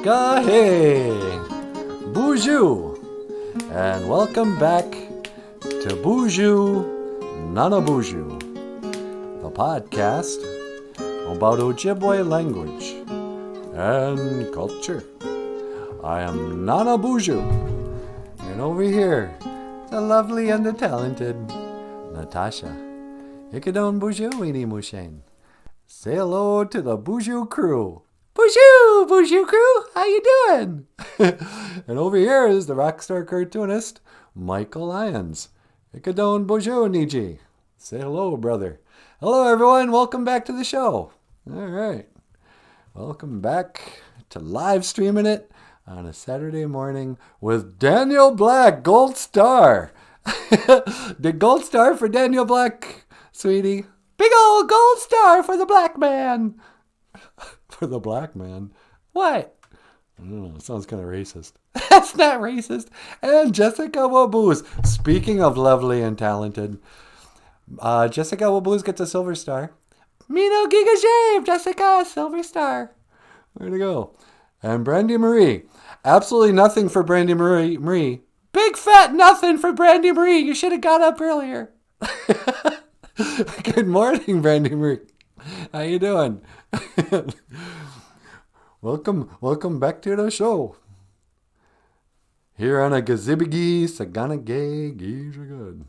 Hey, Boozhoo, and welcome back to Boozhoo Nanaboozhoo, the podcast about Ojibwe language and culture. I am Nanaboozhoo, and over here, the lovely and the talented Natasha. Ikadon Boozhoo Weenie Mushain. Say hello to the Boozhoo crew. Boozhoo crew, how you doing? And over here is the rockstar cartoonist, Michael Lyons. Ikadon Boozhoo Niji. Say hello, brother. Hello, everyone. Welcome back to the show. All right. Welcome back to live streaming it on a Saturday morning with Daniel Black, Gold Star. The Gold Star for Daniel Black, sweetie. Big old gold star for the black man. For the black man? What? I don't know. It sounds kind of racist. That's not racist. And Jessica Waboos. Speaking of lovely and talented, Jessica Waboos gets a silver star. Mino Giga Shave, Jessica, silver star. Way to go. And Brandy Marie. Absolutely nothing for Brandy Marie. Big fat nothing for Brandy Marie. You should have got up earlier. Good morning, Brandy Marie. How you doing? Welcome back to the show. Here on a Gazibigi Saganagay Good.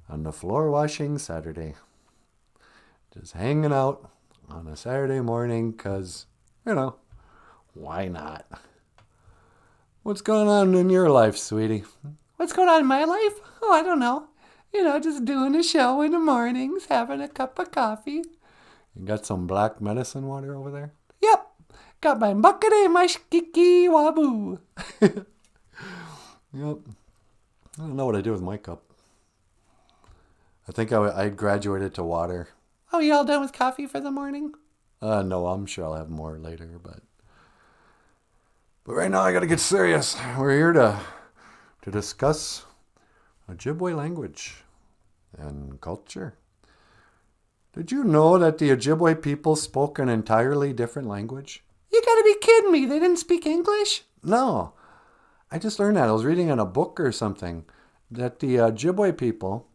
On the floor washing Saturday. Just hanging out on a Saturday morning because, why not? What's going on in your life, sweetie? What's going on in my life? Oh, I don't know. Just doing a show in the mornings, having a cup of coffee. You got some black medicine water over there? Yep. Got my makare mashkiki wabu. Yep. I don't know what I do with my cup. I think I graduated to water. Oh, you all done with coffee for the morning? No, I'm sure I'll have more later, but right now I gotta get serious. We're here to discuss Ojibwe language and culture. Did you know that the Ojibwe people spoke an entirely different language? You gotta be kidding me. They didn't speak English? No. I just learned that. I was reading in a book or something that the Ojibwe people,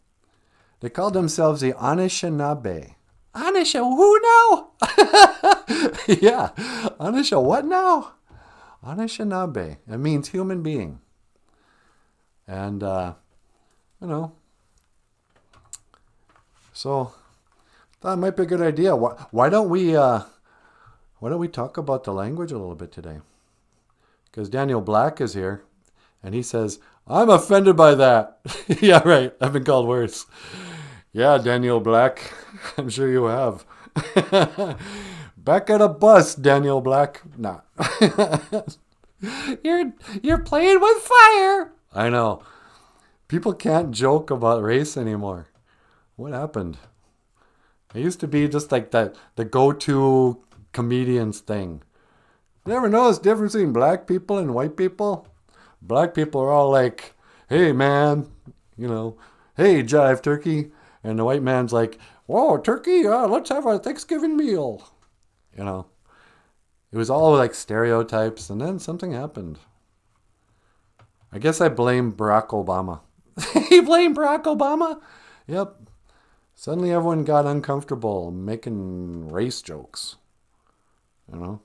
they called themselves the Anishinaabe. Anisha who now? Yeah. Anisha what now? Anishinaabe. It means human being. And, so that might be a good idea. Why don't we talk about the language a little bit today? Because Daniel Black is here, and he says, I'm offended by that. Yeah, right. I've been called worse. Yeah, Daniel Black. I'm sure you have. Back at a bus, Daniel Black. Nah. You're playing with fire. I know. People can't joke about race anymore. What happened? It used to be just like the go-to comedians thing. You ever notice the difference between black people and white people? Black people are all like, hey, man, hey, jive turkey. And the white man's like, whoa, turkey, let's have a Thanksgiving meal. It was all like stereotypes, and then something happened. I guess I blame Barack Obama. You blame Barack Obama? Yep. Suddenly everyone got uncomfortable making race jokes. I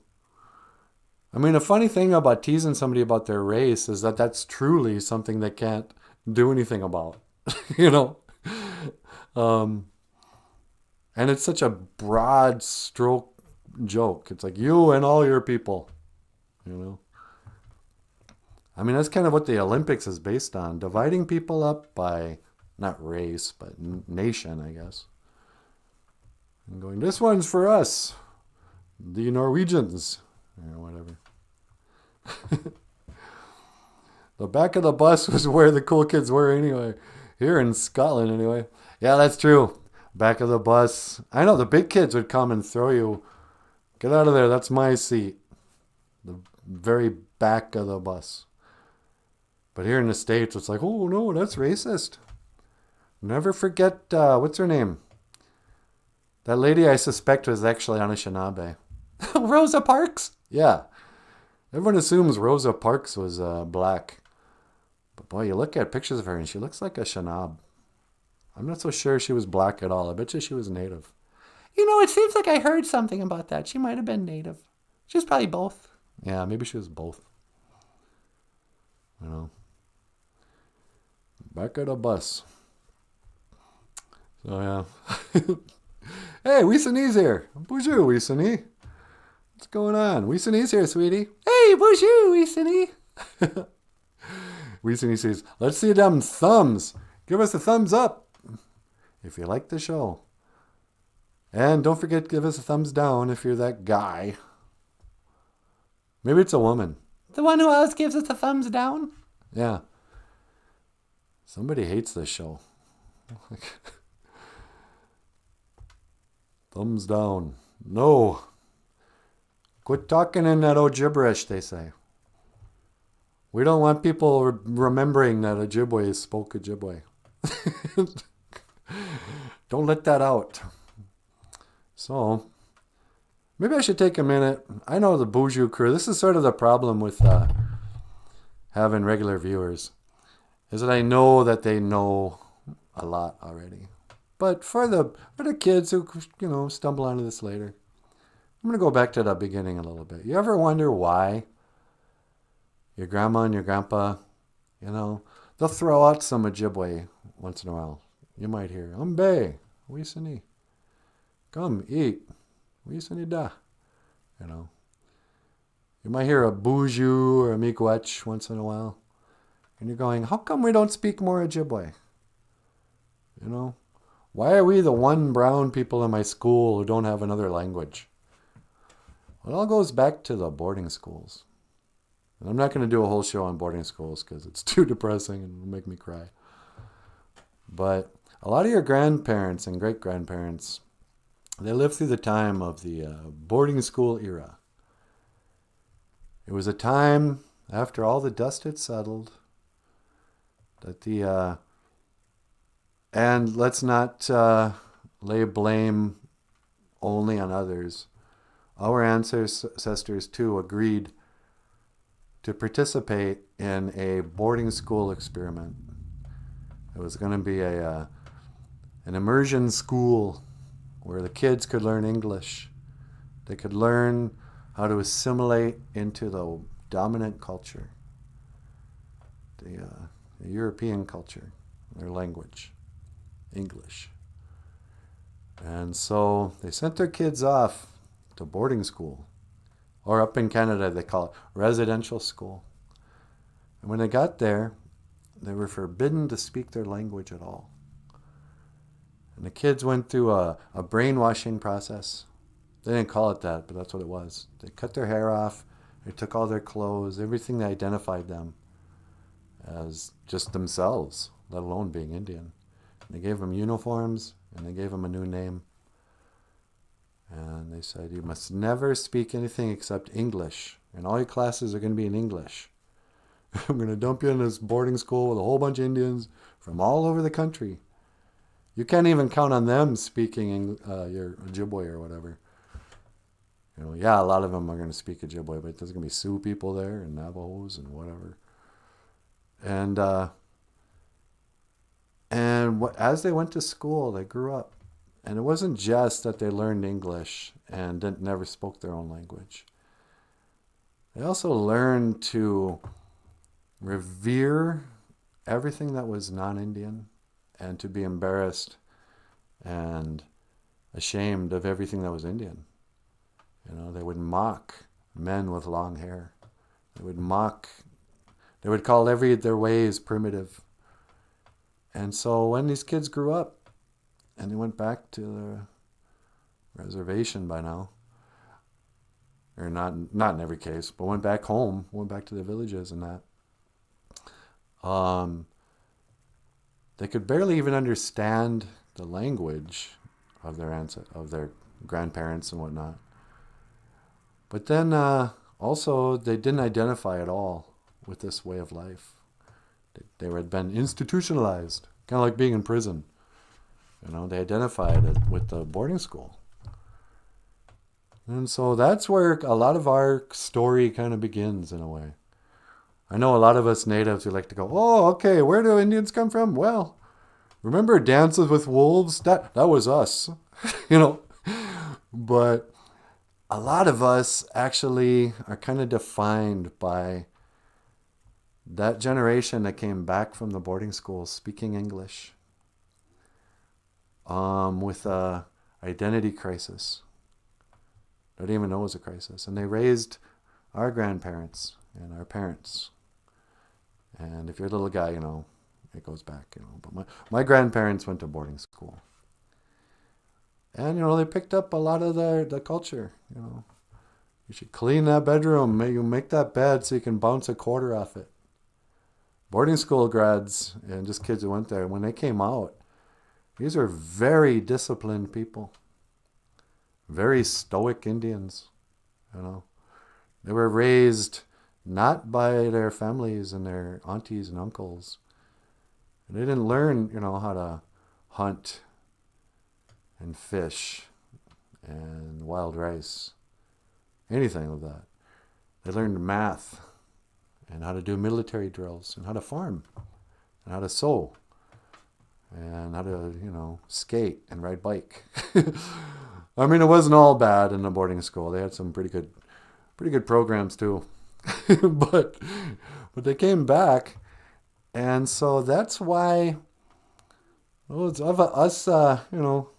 mean, the funny thing about teasing somebody about their race is that that's truly something they can't do anything about. And it's such a broad stroke joke. It's like you and all your people, I mean, that's kind of what the Olympics is based on. Dividing people up by, not race, but nation, I guess. And going, this one's for us, the Norwegians, or whatever. The back of the bus was where the cool kids were anyway. Here in Scotland, anyway. Yeah, that's true. Back of the bus. I know, the big kids would come and throw you. Get out of there, that's my seat. The very back of the bus. But here in the States, it's like, oh, no, that's racist. Never forget, what's her name? That lady I suspect was actually Anishinaabe. Rosa Parks? Yeah. Everyone assumes Rosa Parks was black. But boy, you look at pictures of her and she looks like a Shanab. I'm not so sure she was black at all. I bet you she was native. It seems like I heard something about that. She might have been native. She was probably both. Yeah, maybe she was both. Back at a bus. So, yeah. Hey, Weesonese here. Boozhoo, Weesonese. What's going on? Weesonese here, sweetie. Hey, Boozhoo, Weesonese. Weesonese says, let's see them thumbs. Give us a thumbs up if you like the show. And don't forget to give us a thumbs down if you're that guy. Maybe it's a woman. The one who always gives us a thumbs down? Yeah. Somebody hates this show. Thumbs down. No. Quit talking in that Ojiberish, they say. We don't want people remembering that Ojibwe spoke Ojibwe. Don't let that out. So, maybe I should take a minute. I know the Boozhoo crew. This is sort of the problem with having regular viewers, is that I know that they know a lot already. But for the kids who stumble onto this later, I'm going to go back to the beginning a little bit. You ever wonder why your grandma and your grandpa, they'll throw out some Ojibwe once in a while. You might hear, Umbe, Wisani. Come, eat. Wisani da. You might hear a Boozhoo or a Miigwech once in a while. And you're going, how come we don't speak more Ojibwe? Why are we the one brown people in my school who don't have another language? Well, it all goes back to the boarding schools. And I'm not going to do a whole show on boarding schools because it's too depressing and it'll make me cry. But a lot of your grandparents and great-grandparents, they lived through the time of the boarding school era. It was a time after all the dust had settled that and let's not lay blame only on others. Our ancestors too agreed to participate in a boarding school experiment. It was going to be an immersion school where the kids could learn English. They could learn how to assimilate into the dominant culture, the European culture, their language, English. And so they sent their kids off to boarding school, or up in Canada they call it residential school. And when they got there, they were forbidden to speak their language at all. And the kids went through a brainwashing process. They didn't call it that, but that's what it was. They cut their hair off, they took all their clothes, everything that identified them as just themselves, let alone being Indian. And they gave them uniforms, and they gave them a new name. And they said, you must never speak anything except English. And all your classes are going to be in English. I'm going to dump you in this boarding school with a whole bunch of Indians from all over the country. You can't even count on them speaking your Ojibwe or whatever. Yeah, a lot of them are going to speak Ojibwe, but there's going to be Sioux people there and Navajos and whatever. And as they went to school, they grew up. And it wasn't just that they learned English and never spoke their own language. They also learned to revere everything that was non-Indian and to be embarrassed and ashamed of everything that was Indian. They would mock men with long hair. They would call their ways primitive. And so when these kids grew up, and they went back to the reservation by now, or not in every case, but went back home, went back to the villages and that. They could barely even understand the language of their grandparents and whatnot. But then also they didn't identify at all with this way of life. They had been institutionalized, kind of like being in prison. They identified it with the boarding school. And so that's where a lot of our story kind of begins in a way. I know a lot of us natives who like to go, oh, okay, where do Indians come from? Well, remember Dances with Wolves? That was us, you know. But a lot of us actually are kind of defined by that generation that came back from the boarding school speaking English, with a identity crisis. I didn't even know it was a crisis. And they raised our grandparents and our parents. And if you're a little guy, you know, it goes back, you know. But my grandparents went to boarding school. And, you know, they picked up a lot of the culture, you know. You should clean that bedroom. You make that bed so you can bounce a quarter off it. Boarding school grads and just kids who went there, when they came out, these are very disciplined people. Very stoic Indians, you know. They were raised not by their families and their aunties and uncles. They didn't learn, you know, how to hunt and fish and wild rice, anything like that. They learned math and how to do military drills and how to farm and how to sew and how to, you know, skate and ride bike. I mean, it wasn't all bad in the boarding school. They had some pretty good programs too. but they came back, and so that's why, well, it's of us, you know,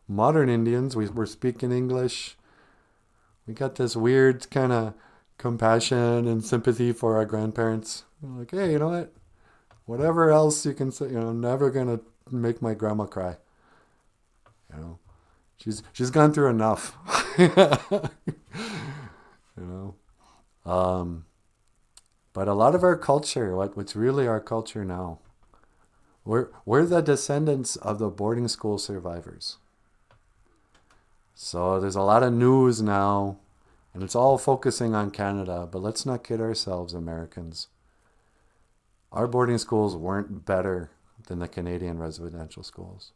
modern Indians. We're speaking English. We got this weird kind of compassion and sympathy for our grandparents. We're like, hey, you know what? Whatever else you can say, you know, I'm never gonna make my grandma cry. You know. She's gone through enough, you know. But a lot of our culture, what's really our culture now, we're the descendants of the boarding school survivors. So there's a lot of news now, and it's all focusing on Canada. But let's not kid ourselves, Americans. Our boarding schools weren't better than the Canadian residential schools.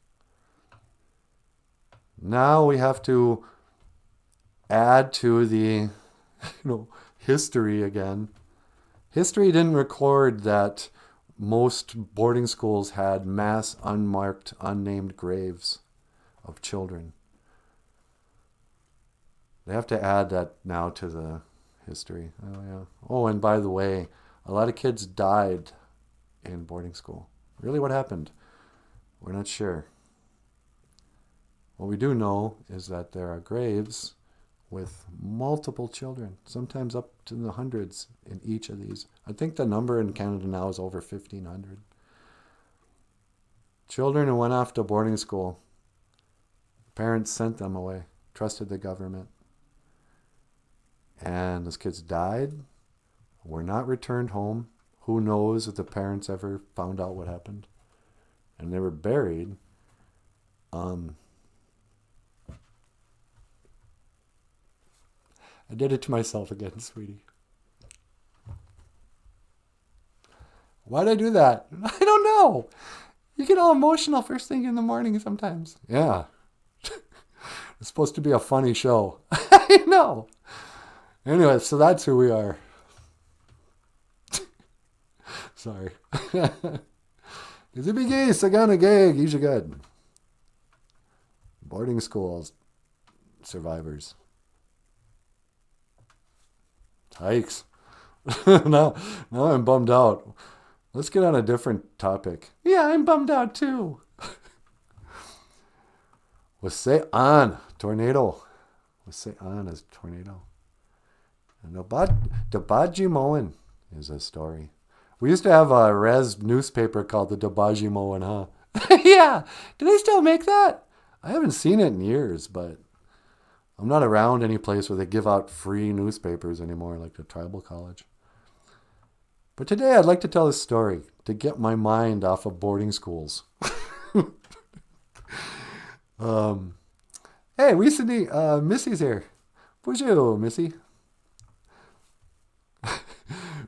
Now we have to add to the, history again. History didn't record that most boarding schools had mass unmarked, unnamed graves of children. They have to add that now to the history. Oh, yeah. Oh, and by the way, a lot of kids died in boarding school. Really, what happened? We're not sure. What we do know is that there are graves with multiple children, sometimes up to the hundreds in each of these. I think the number in Canada now is over 1,500. Children who went off to boarding school, parents sent them away, trusted the government. And those kids died, were not returned home. Who knows if the parents ever found out what happened? And they were buried. I did it to myself again, sweetie. Why'd I do that? I don't know. You get all emotional first thing in the morning sometimes. Yeah. It's supposed to be a funny show. I know. Anyway, so that's who we are. Sorry. Gizibigi, Sagana Gag, Ijagad. Boarding schools, survivors. Hikes. now I'm bummed out. Let's get on a different topic. Yeah, I'm bummed out too. Wase'an, tornado. Wase'an is tornado. And Dabajimoan is a story. We used to have a res newspaper called the Dabajimoan, huh? Yeah. Do they still make that? I haven't seen it in years, but I'm not around any place where they give out free newspapers anymore, like the tribal college. But today I'd like to tell a story to get my mind off of boarding schools. Hey, recently, Missy's here. Boozhoo, Missy.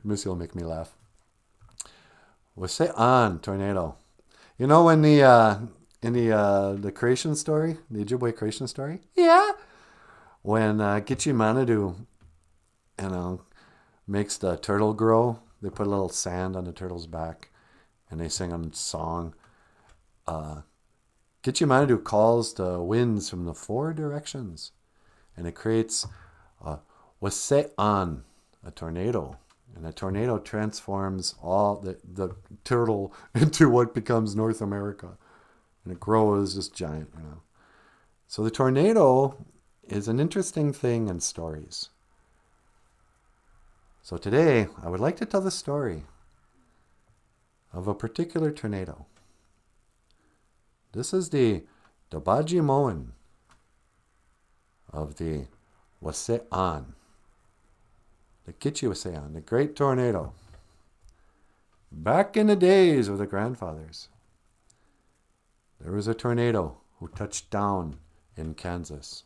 Missy will make me laugh. Wase'an, tornado. You know when the creation story, the Ojibwe creation story? Yeah. when Gitchi Manadu, makes the turtle grow, they put a little sand on the turtle's back, and they sing a song. Gitchi Manadu calls the winds from the 4 directions, and it creates Wase'an, a tornado. And a tornado transforms all the turtle into what becomes North America. And it grows just giant, So the tornado is an interesting thing in stories. So today, I would like to tell the story of a particular tornado. This is the Dabajimoan of the Wase'an. The Gitchi Wase'an, the great tornado. Back in the days of the grandfathers, there was a tornado who touched down in Kansas.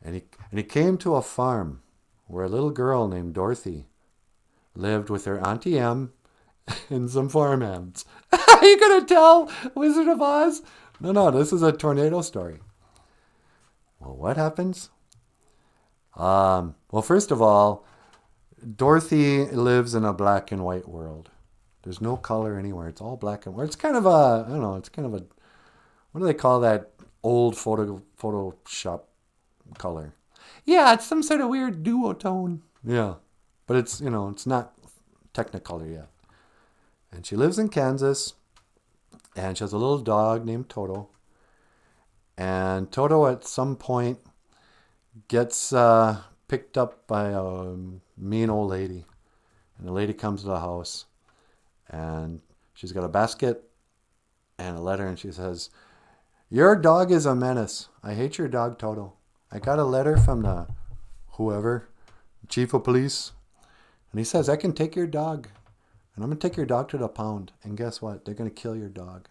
And he came to a farm where a little girl named Dorothy lived with her Auntie Em and some farmhands. Are you going to tell Wizard of Oz? No, this is a tornado story. Well, what happens? Well, first of all, Dorothy lives in a black and white world. There's no color anywhere. It's all black and white. It's kind of a, what do they call that old Photoshop color? Yeah, it's some sort of weird duotone. Yeah, but it's, it's not Technicolor yet. And she lives in Kansas, and she has a little dog named Toto. And Toto at some point gets picked up by a mean old lady. And the lady comes to the house, and she's got a basket and a letter, and she says, "Your dog is a menace. I hate your dog, Toto. I got a letter from the chief of police, and he says, I can take your dog, and I'm going to take your dog to the pound, and guess what? They're going to kill your dog."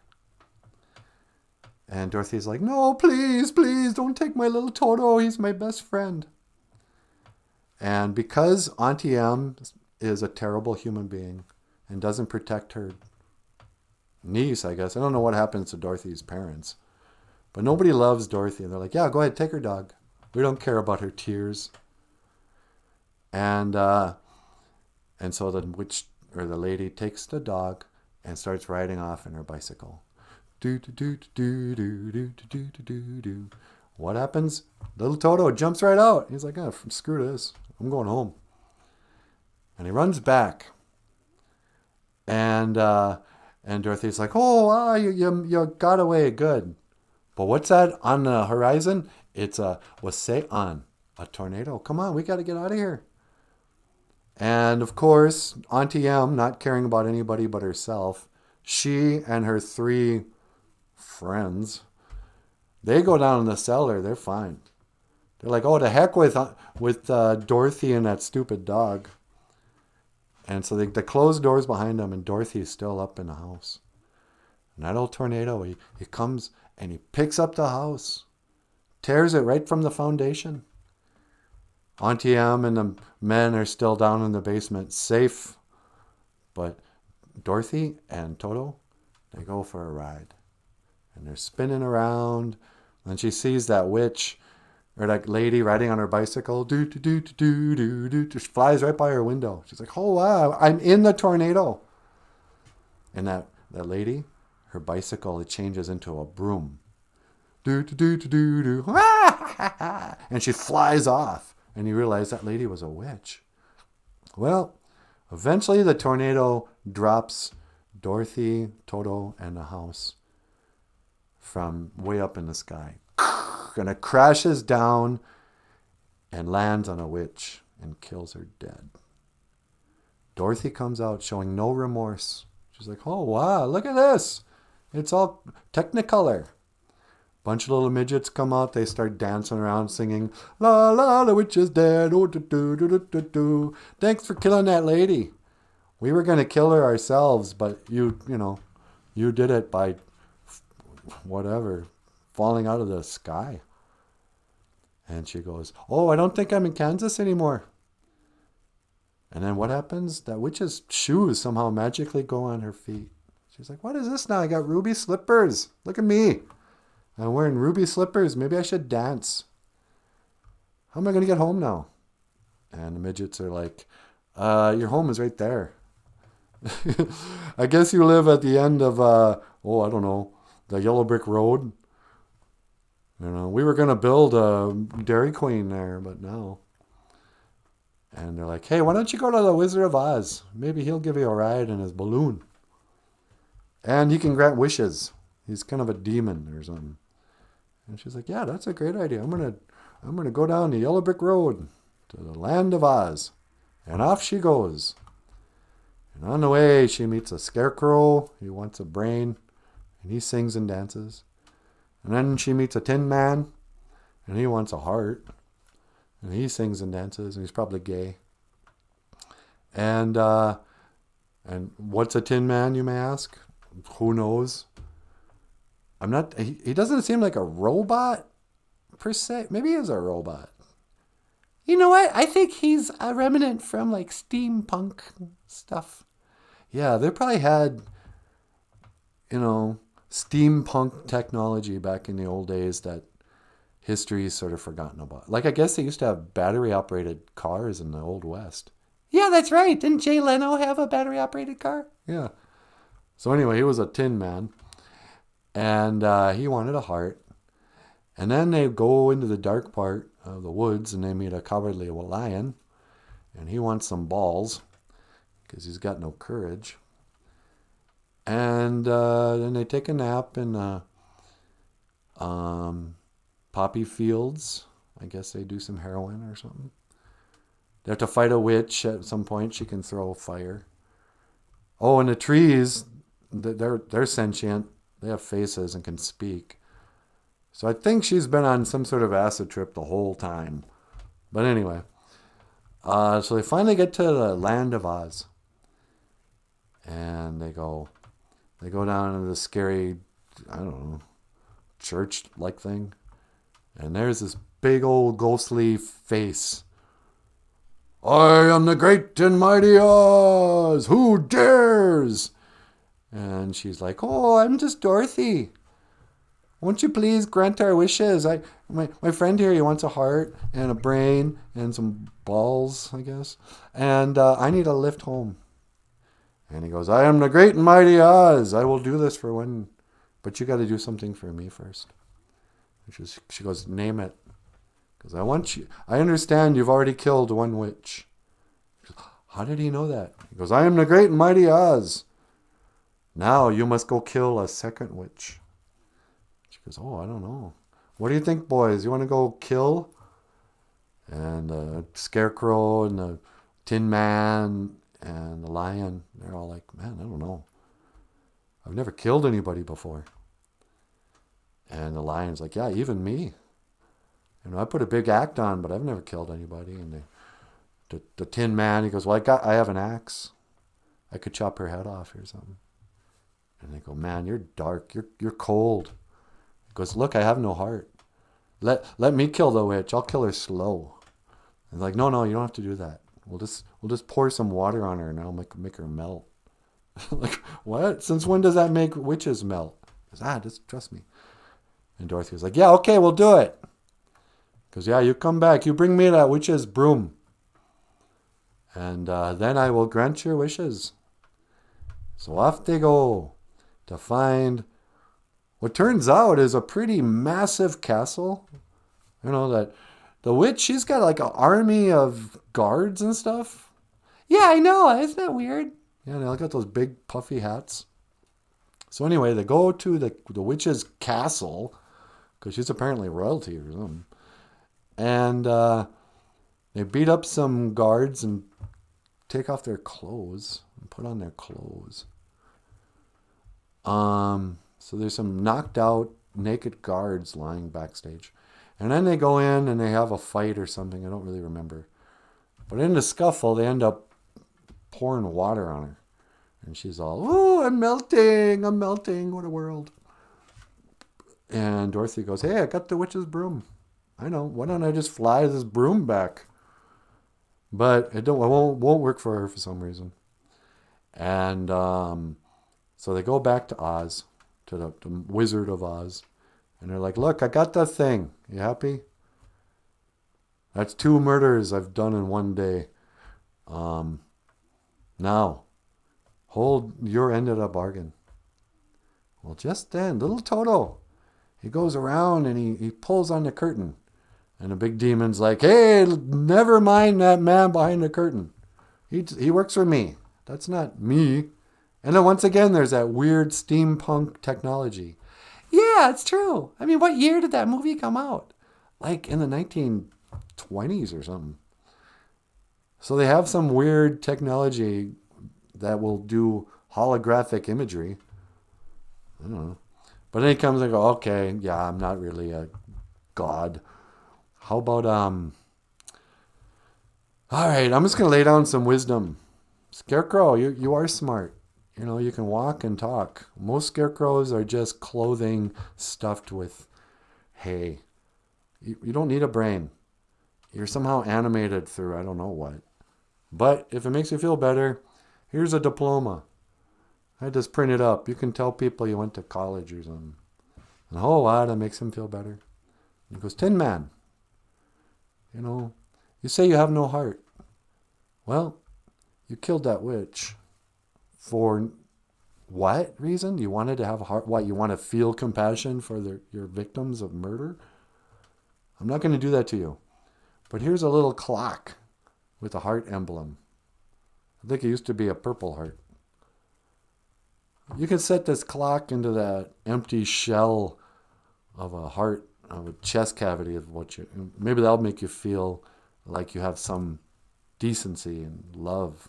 And Dorothy's like, "No, please, don't take my little Toto. He's my best friend." And because Auntie Em is a terrible human being and doesn't protect her niece, I guess. I don't know what happens to Dorothy's parents. But nobody loves Dorothy. And they're like, "Yeah, go ahead, take her dog. We don't care about her tears." And so the witch or the lady takes the dog and starts riding off in her bicycle. Do do do do do do do do do do. What happens? Little Toto jumps right out. He's like, screw this. I'm going home. And he runs back. And Dorothy's like, "Oh, you got away, good." But what's that on the horizon? It's a Wase'an, a tornado. Come on, we got to get out of here. And of course, Auntie Em, not caring about anybody but herself, she and her 3 friends, they go down in the cellar. They're fine. They're like, "Oh, to heck with Dorothy and that stupid dog." And so they close doors behind them, and Dorothy's still up in the house. And that old tornado, he comes and he picks up the house, tears it right from the foundation. Auntie Em and the men are still down in the basement, safe. But Dorothy and Toto, they go for a ride. And they're spinning around. And she sees that witch or that lady riding on her bicycle. Just flies right by her window. She's like, "Oh, wow, I'm in the tornado." And that lady, her bicycle, it changes into a broom. And she flies off. And you realize that lady was a witch. Well, eventually the tornado drops Dorothy, Toto, and the house from way up in the sky. And it crashes down and lands on a witch and kills her dead. Dorothy comes out showing no remorse. She's like, "Oh, wow, look at this. It's all Technicolor." Bunch of little midgets come out. They start dancing around singing, "La la, the witch is dead. Oh, do do do do do do. Thanks for killing that lady. We were going to kill her ourselves, but you did it by falling out of the sky." And she goes, "Oh, I don't think I'm in Kansas anymore." And then what happens? That witch's shoes somehow magically go on her feet. She's like, "What is this now? I got ruby slippers. Look at me. I'm wearing ruby slippers. Maybe I should dance." how am I going to get home now? And the midgets are like, your home is right there. I guess you live at the end of, I don't know, the yellow brick road. We were going to build a Dairy Queen there, but no. And they're like, hey, why don't you go to the Wizard of Oz? Maybe he'll give you a ride in his balloon. And he can grant wishes. He's kind of a demon or something. And she's like, yeah, that's a great idea. I'm gonna go down the yellow brick road to the land of Oz. And off she goes. And on the way, she meets a scarecrow. He wants a brain. And he sings and dances. And then she meets a tin man. And he wants a heart. And he sings and dances. And he's probably gay. And what's a tin man, you may ask? Who knows? He doesn't seem like a robot, per se. Maybe he is a robot. You know what? I think he's a remnant from like steampunk stuff. Yeah, they probably had, steampunk technology back in the old days that history's sort of forgotten about. Like, I guess they used to have battery-operated cars in the Old West. Yeah, that's right. Didn't Jay Leno have a battery-operated car? Yeah. So anyway, he was a tin man. And he wanted a heart. And then they go into the dark part of the woods and they meet a cowardly lion. And he wants some balls because he's got no courage. And then they take a nap in poppy fields. I guess they do some heroin or something. They have to fight a witch at some point. She can throw fire. Oh, and the trees, they're sentient. They have faces and can speak. So I think she's been on some sort of acid trip the whole time. But anyway, so they finally get to the land of Oz. And they go down into the scary, I don't know, church-like thing. And there's this big old ghostly face. I am the great and mighty Oz. Who dares? And she's like, oh, I'm just Dorothy. Won't you please grant our wishes? My friend here, he wants a heart and a brain and some balls, I guess. And I need a lift home. And he goes, I am the great and mighty Oz. I will do this for one. But you got to do something for me first. And she goes, name it. Because I understand you've already killed one witch. She goes, how did he know that? He goes, I am the great and mighty Oz. Now you must go kill a second witch. She goes, oh, I don't know. What do you think, boys? You want to go kill? And the scarecrow and the tin man and the lion, they're all like, man, I don't know. I've never killed anybody before. And the lion's like, yeah, even me. I put a big act on, but I've never killed anybody. And the tin man, he goes, well, I have an axe. I could chop her head off or something. And they go, man, you're dark. You're cold. He goes, look, I have no heart. Let me kill the witch. I'll kill her slow. And they're like, no, you don't have to do that. We'll just pour some water on her and I'll make her melt. Like, what? Since when does that make witches melt? He goes, just trust me. And Dorothy was like, yeah, okay, we'll do it. He goes, yeah, you come back. You bring me that witch's broom. And then I will grant your wishes. So off they go to find what turns out is a pretty massive castle. That the witch, she's got like an army of guards and stuff. Yeah, I know. Isn't that weird? Yeah, they all got those big puffy hats. So anyway, they go to the witch's castle because she's apparently royalty or something. And they beat up some guards and take off their clothes and put on their clothes. So there's some knocked out naked guards lying backstage. And then they go in and they have a fight or something. I don't really remember. But in the scuffle, they end up pouring water on her. And she's all, oh, I'm melting, what a world. And Dorothy goes, hey, I got the witch's broom. I know, why don't I just fly this broom back? But it won't work for her for some reason. And so they go back to Oz, to the Wizard of Oz. And they're like, look, I got that thing. You happy? That's 2 murders I've done in one day. Now, hold your end of the bargain. Well, just then, little Toto, he goes around and he pulls on the curtain. And the big demon's like, hey, never mind that man behind the curtain. He works for me. That's not me. And then once again, there's that weird steampunk technology. Yeah, it's true. I mean, what year did that movie come out? Like in the 1920s or something. So they have some weird technology that will do holographic imagery. I don't know. But then he comes and goes, okay, yeah, I'm not really a god. How about, all right, I'm just going to lay down some wisdom. Scarecrow, you are smart. You know, you can walk and talk. Most scarecrows are just clothing stuffed with hay. You don't need a brain. You're somehow animated through I don't know what. But if it makes you feel better, here's a diploma. I just print it up. You can tell people you went to college or something. And oh, wow, that makes him feel better. He goes, Tin Man, you know, you say you have no heart. Well, you killed that witch. For what reason? You wanted to have a heart? What, you want to feel compassion for your victims of murder? I'm not going to do that to you. But here's a little clock with a heart emblem. I think it used to be a purple heart. You can set this clock into that empty shell of a heart, of a chest cavity of what you... Maybe that'll make you feel like you have some decency and love.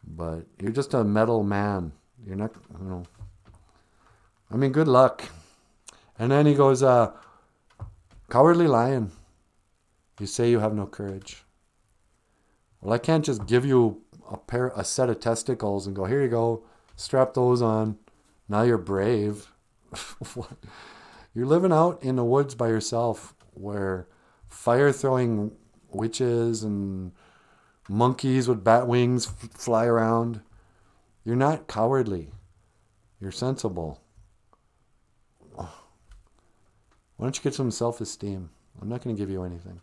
But you're just a metal man. You're not, you know... I mean, good luck. And then he goes, Cowardly Lion, you say you have no courage. Well, I can't just give you a set of testicles and go, here you go, strap those on. Now you're brave. What? You're living out in the woods by yourself where fire-throwing witches and monkeys with bat wings fly around. You're not cowardly. You're sensible. Why don't you get some self-esteem? I'm not going to give you anything.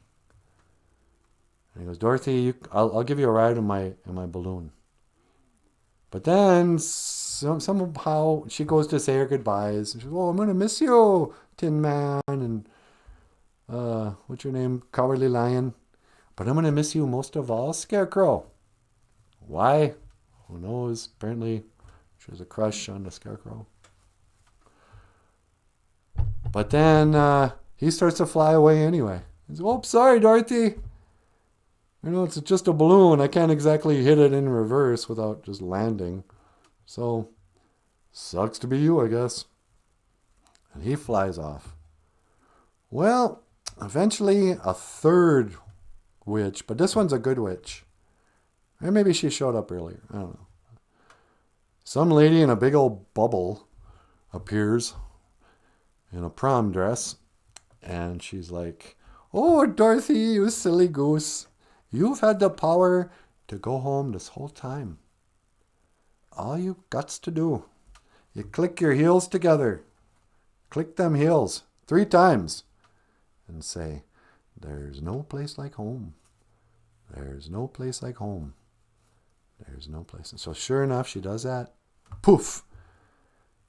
And he goes, Dorothy, I'll give you a ride in my balloon. But then somehow she goes to say her goodbyes. And she goes, oh, I'm going to miss you, Tin Man, and what's your name, Cowardly Lion. But I'm going to miss you most of all, Scarecrow. Why? Who knows? Apparently she has a crush on the Scarecrow. But then he starts to fly away anyway. He says, oh, sorry, Dorothy. You know, it's just a balloon. I can't exactly hit it in reverse without just landing. So, sucks to be you, I guess. And he flies off. Well, eventually a third witch, but this one's a good witch. Or maybe she showed up earlier. I don't know. Some lady in a big old bubble appears in a prom dress. And she's like, oh, Dorothy, you silly goose. You've had the power to go home this whole time. All you gots to do, you click your heels together. Click them heels 3 times. And say, there's no place like home. There's no place like home. There's no place. And so sure enough, she does that. Poof.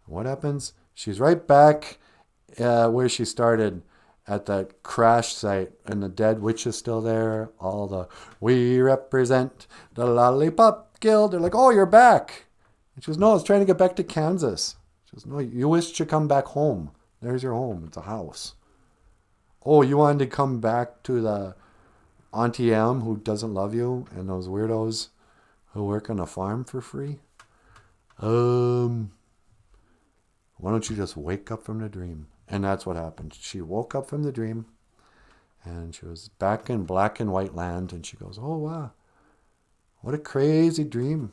What happens? She's right back where she started. At that crash site, and the dead witch is still there. All the, we represent the Lollipop Guild. They're like, oh, you're back. And she goes, no, I was trying to get back to Kansas. She goes, no, you wish to come back home. There's your home. It's a house. Oh, you wanted to come back to the Auntie M who doesn't love you and those weirdos who work on a farm for free? Why don't you just wake up from the dream? And that's what happened. She woke up from the dream and she was back in black and white land. And she goes, oh, wow, what a crazy dream.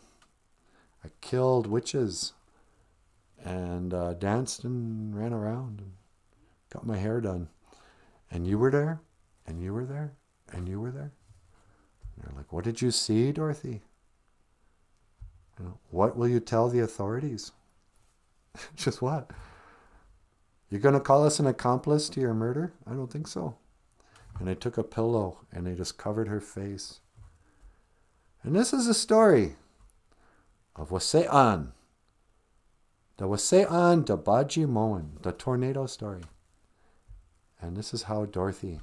I killed witches and danced and ran around and got my hair done. And you were there, and you were there, and you were there. And they're like, what did you see, Dorothy? You know, what will you tell the authorities? Just what? You're going to call us an accomplice to your murder? I don't think so. And they took a pillow and they just covered her face. And this is a story of Wase'an. The Wase'an Dabaji Moen, the tornado story. And this is how Dorothy,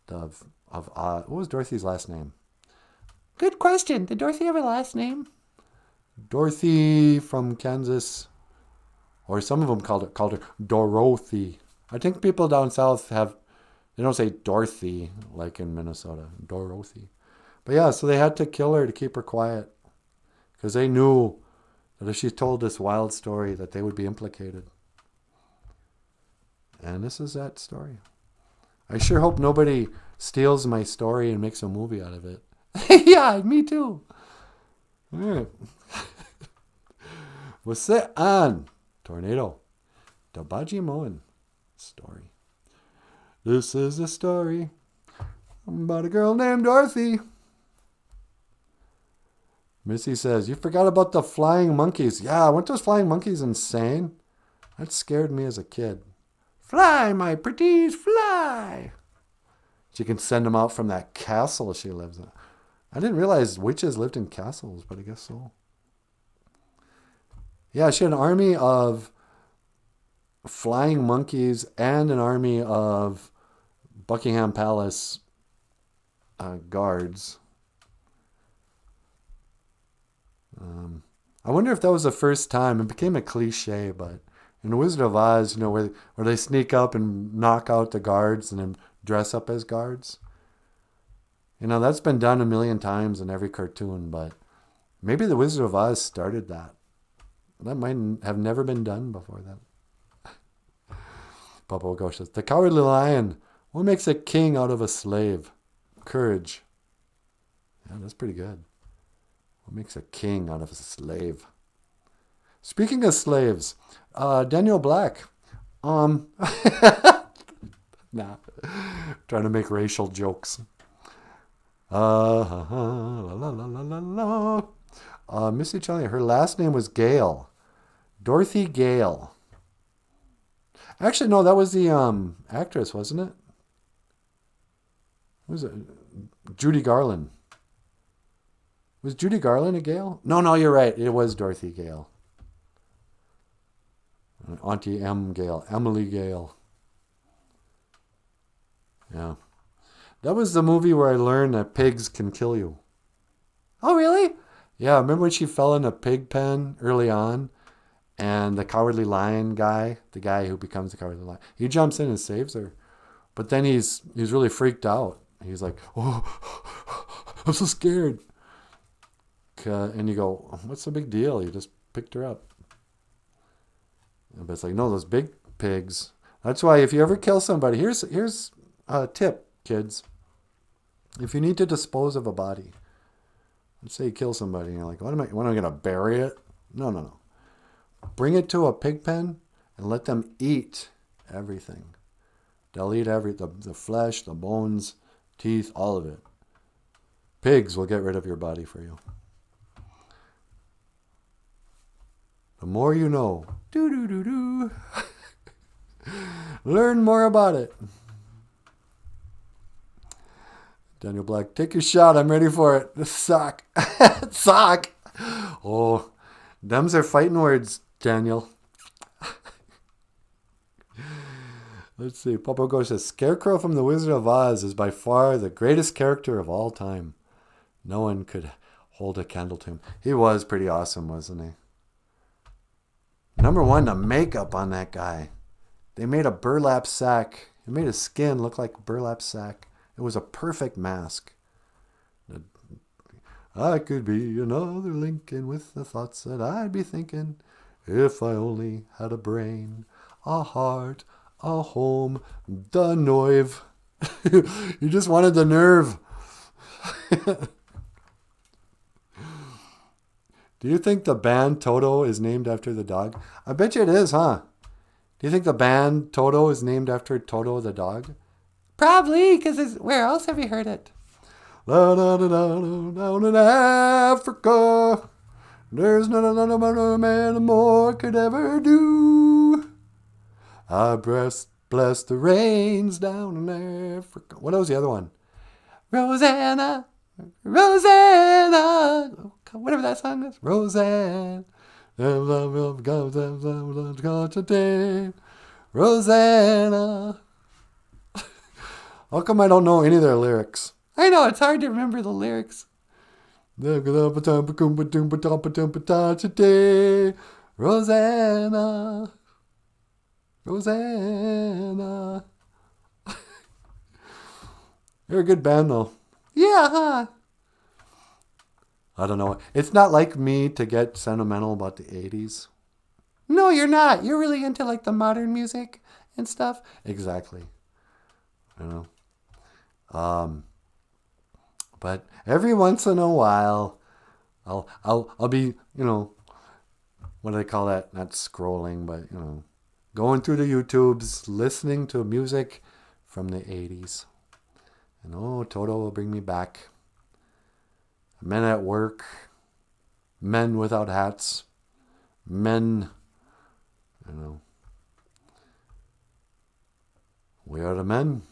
what was Dorothy's last name? Good question. Did Dorothy have a last name? Dorothy from Kansas, or some of them called her Dorothy. I think people down south they don't say Dorothy like in Minnesota, Dorothy. But yeah, so they had to kill her to keep her quiet because they knew that if she told this wild story that they would be implicated. And this is that story. I sure hope nobody steals my story and makes a movie out of it. Yeah, me too. All right. Wase'an tornado. Dabaji Moen story. This is a story about a girl named Dorothy. Missy says, you forgot about the flying monkeys. Yeah, weren't those flying monkeys insane? That scared me as a kid. Fly, my pretties, fly. She can send them out from that castle she lives in. I didn't realize witches lived in castles, but I guess so. Yeah, she had an army of flying monkeys and an army of Buckingham Palace guards. I wonder if that was the first time. It became a cliche, but in The Wizard of Oz, where they sneak up and knock out the guards and then dress up as guards. That's been done a million times in every cartoon, but maybe The Wizard of Oz started that. That might have never been done before that. Papa Gosh says, the Cowardly Lion. What makes a king out of a slave? Courage. Yeah, that's pretty good. What makes a king out of a slave? Speaking of slaves, Daniel Black. Nah, trying to make racial jokes. Missy Challier, her last name was Gale. Dorothy Gale. Actually, no, that was the actress, wasn't it? Who was it? Judy Garland. Was Judy Garland a Gale? No, you're right. It was Dorothy Gale. Auntie M. Gale. Emily Gale. Yeah. That was the movie where I learned that pigs can kill you. Oh, really? Yeah, remember when she fell in a pig pen early on? And the Cowardly Lion guy, the guy who becomes the Cowardly Lion, he jumps in and saves her. But then he's really freaked out. He's like, oh, I'm so scared. And you go, what's the big deal? You just picked her up. But it's like, no, those big pigs. That's why if you ever kill somebody, here's a tip, kids. If you need to dispose of a body, let's say you kill somebody, and you're like, what am I going to bury it? No. Bring it to a pig pen and let them eat everything. They'll eat the flesh, the bones, teeth, all of it. Pigs will get rid of your body for you. The more you know. Do. Learn more about it. Daniel Black, take your shot. I'm ready for it. The sock. Sock. Oh, them's are fighting words, Daniel. Let's see. Papa Go says, Scarecrow from The Wizard of Oz is by far the greatest character of all time. No one could hold a candle to him. He was pretty awesome, wasn't he? Number one, the makeup on that guy. They made a burlap sack. It made his skin look like a burlap sack. It was a perfect mask. I could be another Lincoln with the thoughts that I'd be thinking if I only had a brain, a heart, a home, the nerve. You just wanted the nerve. Do you think the band Toto is named after the dog? I bet you it is, huh? Do you think the band Toto is named after Toto the dog? Probably, because where else have you heard it? Down in Africa, there's not a man more could ever do. I breast Bless the rains down in Africa. What was the other one? Rosanna, Rosanna. Whatever that song is. Rosanna. Today. Rosanna. How come I don't know any of their lyrics? I know, it's hard to remember the lyrics. Today. Rosanna. Rosanna. You're a good band, though. Yeah, huh? I don't know. It's not like me to get sentimental about the 80s. No, you're not. You're really into like the modern music and stuff. Exactly. You know. But every once in a while, I'll be, you know, what do they call that? Not scrolling, but, you know, going through the YouTubes, listening to music from the 80s. And oh, Toto will bring me back. Men at work, men without hats, men, you know. We are the men,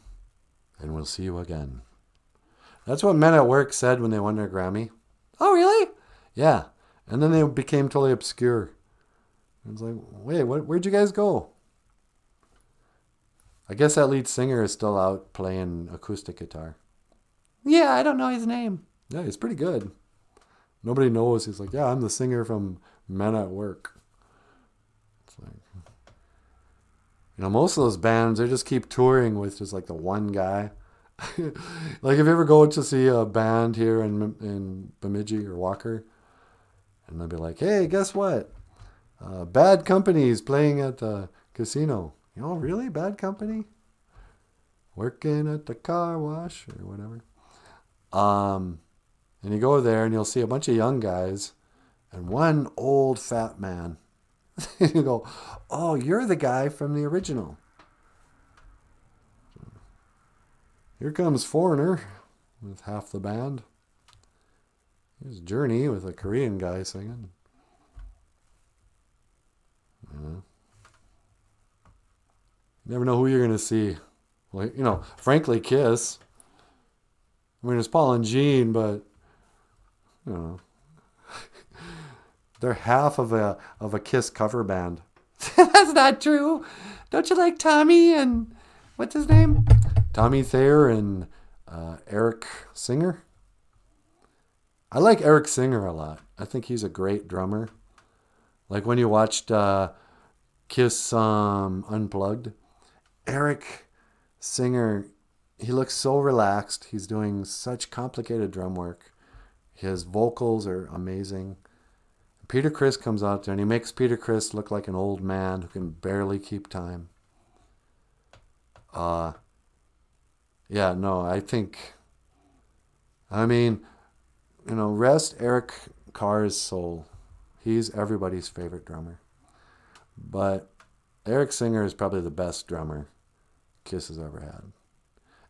and we'll see you again. That's what Men at Work said when they won their Grammy. Oh, really? Yeah. And then they became totally obscure. It was like, wait, where'd you guys go? I guess that lead singer is still out playing acoustic guitar. Yeah, I don't know his name. Yeah, he's pretty good. Nobody knows. He's like, yeah, I'm the singer from Men at Work. It's like, you know, most of those bands, they just keep touring with just like the one guy. Like if you ever go to see a band here in Bemidji or Walker, and they'll be like, hey, guess what? Bad Company's playing at the casino. You know, really? Bad Company? Working at the car wash or whatever. And you go there and you'll see a bunch of young guys and one old fat man. You go, oh, you're the guy from the original. Here comes Foreigner with half the band. Here's Journey with a Korean guy singing. You never know who you're going to see. Well, you know, frankly, Kiss. I mean, it's Paul and Gene, but, you know, they're half of a Kiss cover band. That's not true. Don't you like Tommy and, what's his name? Tommy Thayer and Eric Singer. I like Eric Singer a lot. I think he's a great drummer. Like when you watched Kiss Unplugged, Eric Singer, he looks so relaxed. He's doing such complicated drum work. His vocals are amazing. Peter Criss comes out there and he makes Peter Criss look like an old man who can barely keep time. Yeah, no, I mean, you know, rest Eric Carr's soul. He's everybody's favorite drummer. But Eric Singer is probably the best drummer Kiss has ever had.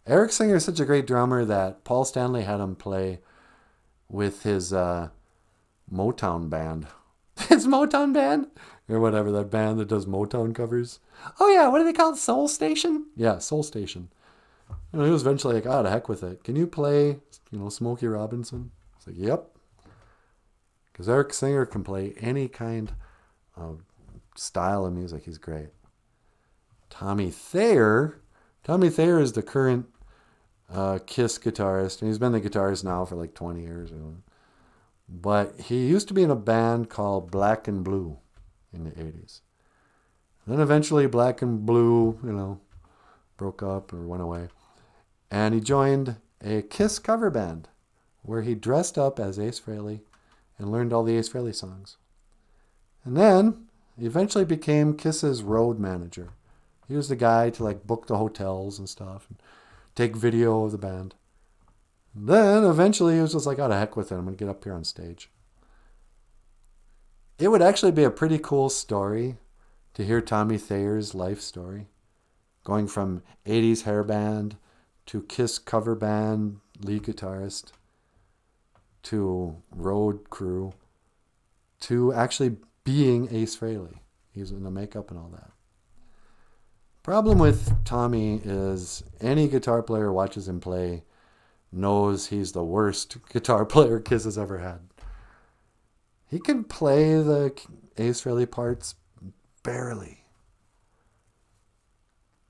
Eric Singer is such a great drummer that Paul Stanley had him play with his Motown band. His Motown band? Or whatever, that band that does Motown covers. Oh yeah, what do they call it? Soul Station? Yeah, Soul Station. You know, he was eventually like, oh, to heck with it. Can you play, you know, Smokey Robinson? It's like, yep. Because Eric Singer can play any kind of style of music. He's great. Tommy Thayer is the current Kiss guitarist, and he's been the guitarist now for like 20 years. But he used to be in a band called Black and Blue in the 80s. Then eventually Black and Blue, you know, broke up or went away. And he joined a Kiss cover band where he dressed up as Ace Frehley and learned all the Ace Frehley songs. And then he eventually became Kiss's road manager. He was the guy to like book the hotels and stuff and take video of the band. And then eventually he was just like, oh, to heck with it. I'm going to get up here on stage. It would actually be a pretty cool story to hear Tommy Thayer's life story. Going from 80s hair band to Kiss cover band lead guitarist to road crew to actually being Ace Frehley. He was in the makeup and all that. Problem with Tommy is any guitar player watches him play knows he's the worst guitar player Kiss has ever had. He can play the Ace Frehley parts barely.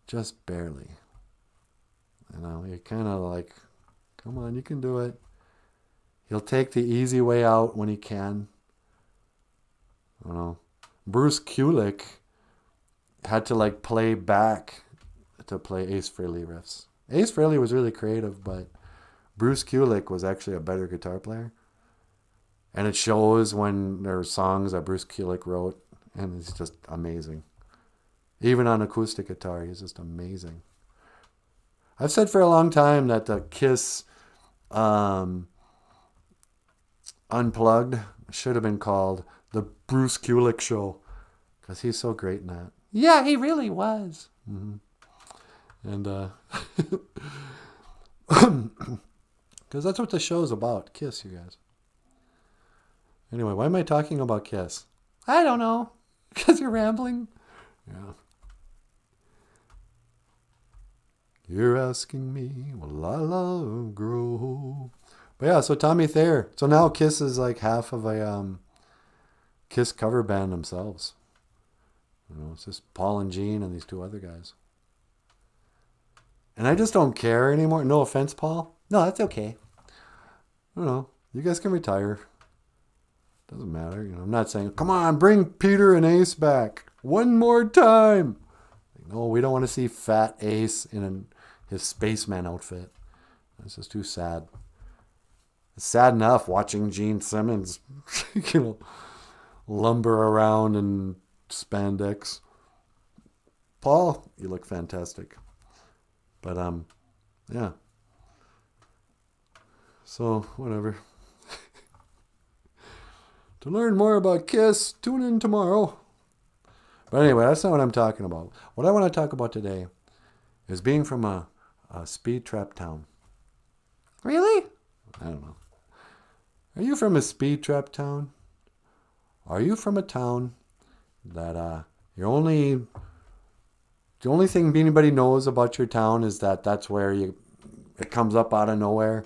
Just barely. You know, you're kind of like, come on, you can do it. He'll take the easy way out when he can. I don't know. Bruce Kulick had to like play back to play Ace Frehley riffs. Ace Frehley was really creative, but Bruce Kulick was actually a better guitar player. And it shows when there are songs that Bruce Kulick wrote, and it's just amazing. Even on acoustic guitar, he's just amazing. I've said for a long time that the Kiss Unplugged should have been called the Bruce Kulick Show, because he's so great in that. Yeah, he really was. Mm-hmm. And because that's what the show's about, Kiss, you guys. Anyway, why am I talking about Kiss? I don't know. Because you're rambling. Yeah. You're asking me, will I love grow? But yeah, so Tommy Thayer. So now Kiss is like half of a Kiss cover band themselves. You know, it's just Paul and Gene and these two other guys. And I just don't care anymore. No offense, Paul. No, that's okay. I don't know. You guys can retire. Doesn't matter. You know, I'm not saying, come on, bring Peter and Ace back one more time. No, we don't want to see fat Ace in his spaceman outfit. This is too sad. It's sad enough watching Gene Simmons, you know, lumber around in spandex. Paul, you look fantastic. But yeah. So whatever. To learn more about Kiss, tune in tomorrow. But anyway, that's not what I'm talking about. What I want to talk about today is being from a speed trap town. Really? I don't know. Are you from a speed trap town? Are you from a town that the only thing anybody knows about your town is that that's where it comes up out of nowhere,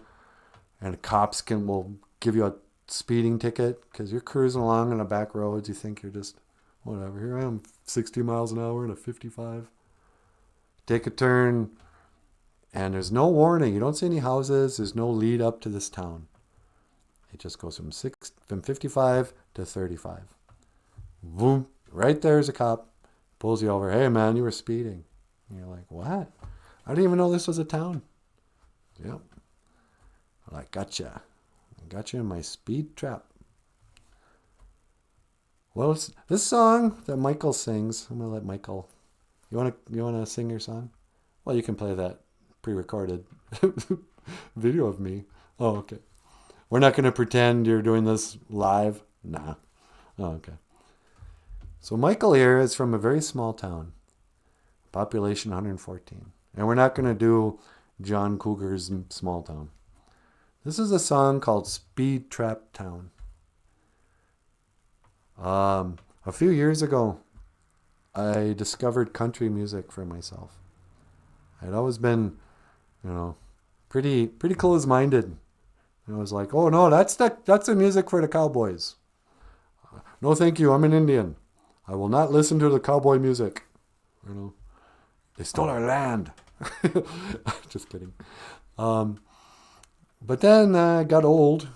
and the cops will give you a speeding ticket because you're cruising along on the back roads. You think you're just whatever. Here I am, 60 miles an hour in a 55. Take a turn, and there's no warning. You don't see any houses. There's no lead up to this town. It just goes from 55 to 35. Boom! Right there's a cop. Pulls you over. Hey man, you were speeding. And you're like, what? I didn't even know this was a town. Yep. I gotcha. I got you in my speed trap. Well, it's this song that Michael sings. I'm gonna let Michael. You wanna sing your song? Well, you can play that pre-recorded video of me. Oh, okay. We're not gonna pretend you're doing this live. Nah. Oh, okay. So Michael here is from a very small town, population 114, and we're not gonna do John Cougar's Small Town. This is a song called Speed Trap Town. A few years ago, I discovered country music for myself. I'd always been, pretty close-minded. And I was like, oh no, that's the music for the cowboys. No, thank you. I'm an Indian. I will not listen to the cowboy music. They stole our land. Just kidding. But then I got old,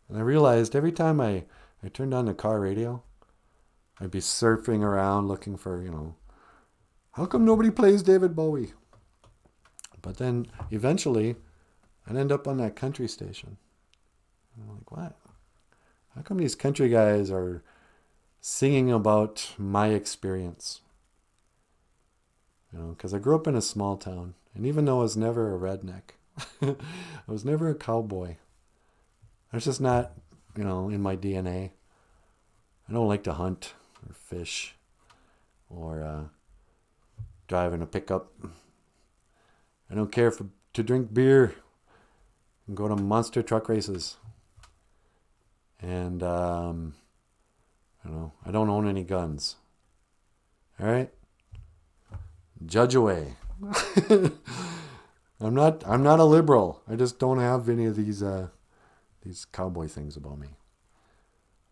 and I realized every time I turned on the car radio, I'd be surfing around looking for, how come nobody plays David Bowie? But then eventually I'd end up on that country station. And I'm like, what? How come these country guys are singing about my experience? Because I grew up in a small town, and even though I was never a redneck, I was never a cowboy. That's just not, in my DNA. I don't like to hunt or fish or drive in a pickup. I don't care to drink beer and go to monster truck races. And, I don't own any guns. All right? Judge away. I'm not a liberal. I just don't have any of these cowboy things about me.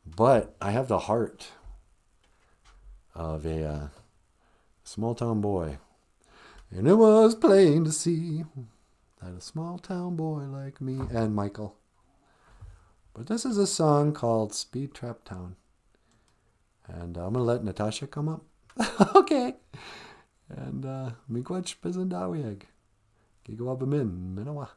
But I have the heart of a small town boy. And it was plain to see that a small town boy like me and Michael. But this is a song called Speed Trap Town. And I'm going to let Natasha come up. Okay. And miigwech bizendawieg. Gigawabamin minawa.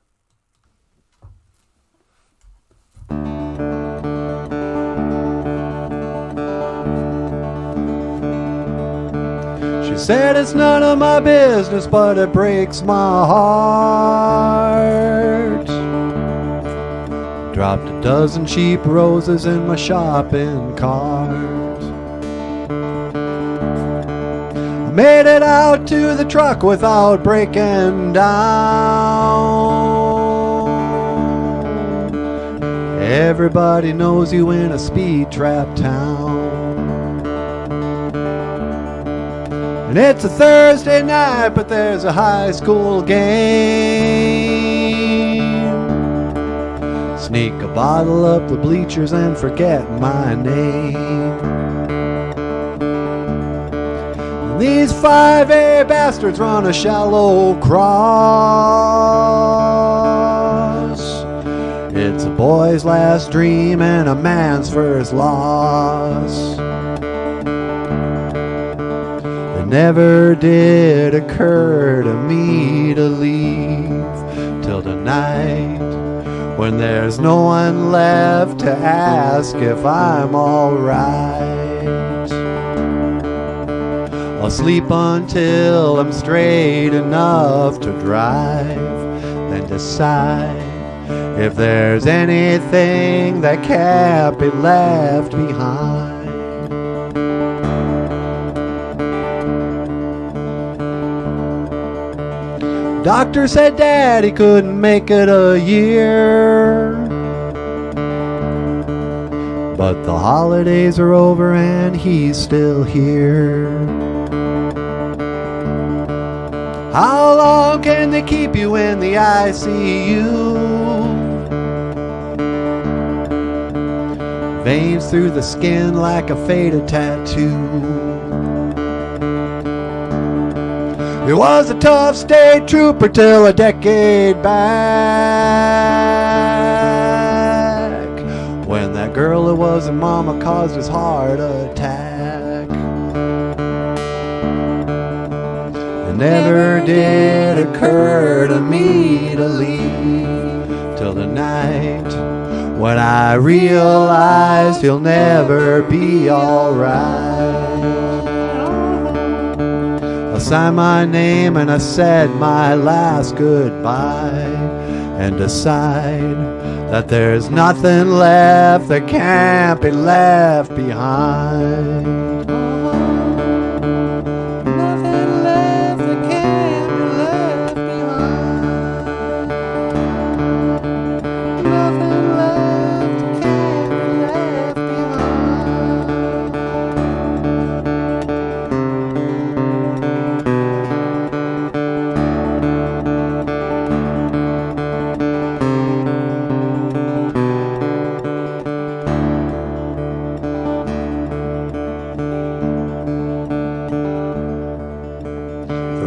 She said it's none of my business, but it breaks my heart. Dropped a dozen cheap roses in my shopping cart. I made it out to the truck without breaking down. Everybody knows you in a speed trap town. And it's a Thursday night, but there's a high school game. Sneak a bottle up the bleachers and forget my name. And these 5A bastards run a shallow cross. It's a boy's last dream and a man's first loss. Never did occur to me to leave till tonight, when there's no one left to ask if I'm alright. I'll sleep until I'm straight enough to drive, then decide if there's anything that can't be left behind. Doctor said Daddy couldn't make it a year, but the holidays are over and he's still here. How long can they keep you in the ICU? Veins through the skin like a faded tattoo. He was a tough state trooper till a decade back, when that girl who wasn't mama caused his heart attack. It never did occur to me to leave till the night when I realized he'll never be alright. I signed my name and I said my last goodbye, and decide that there's nothing left that can't be left behind. Nothing left that can't be left behind. Nothing left that can't be left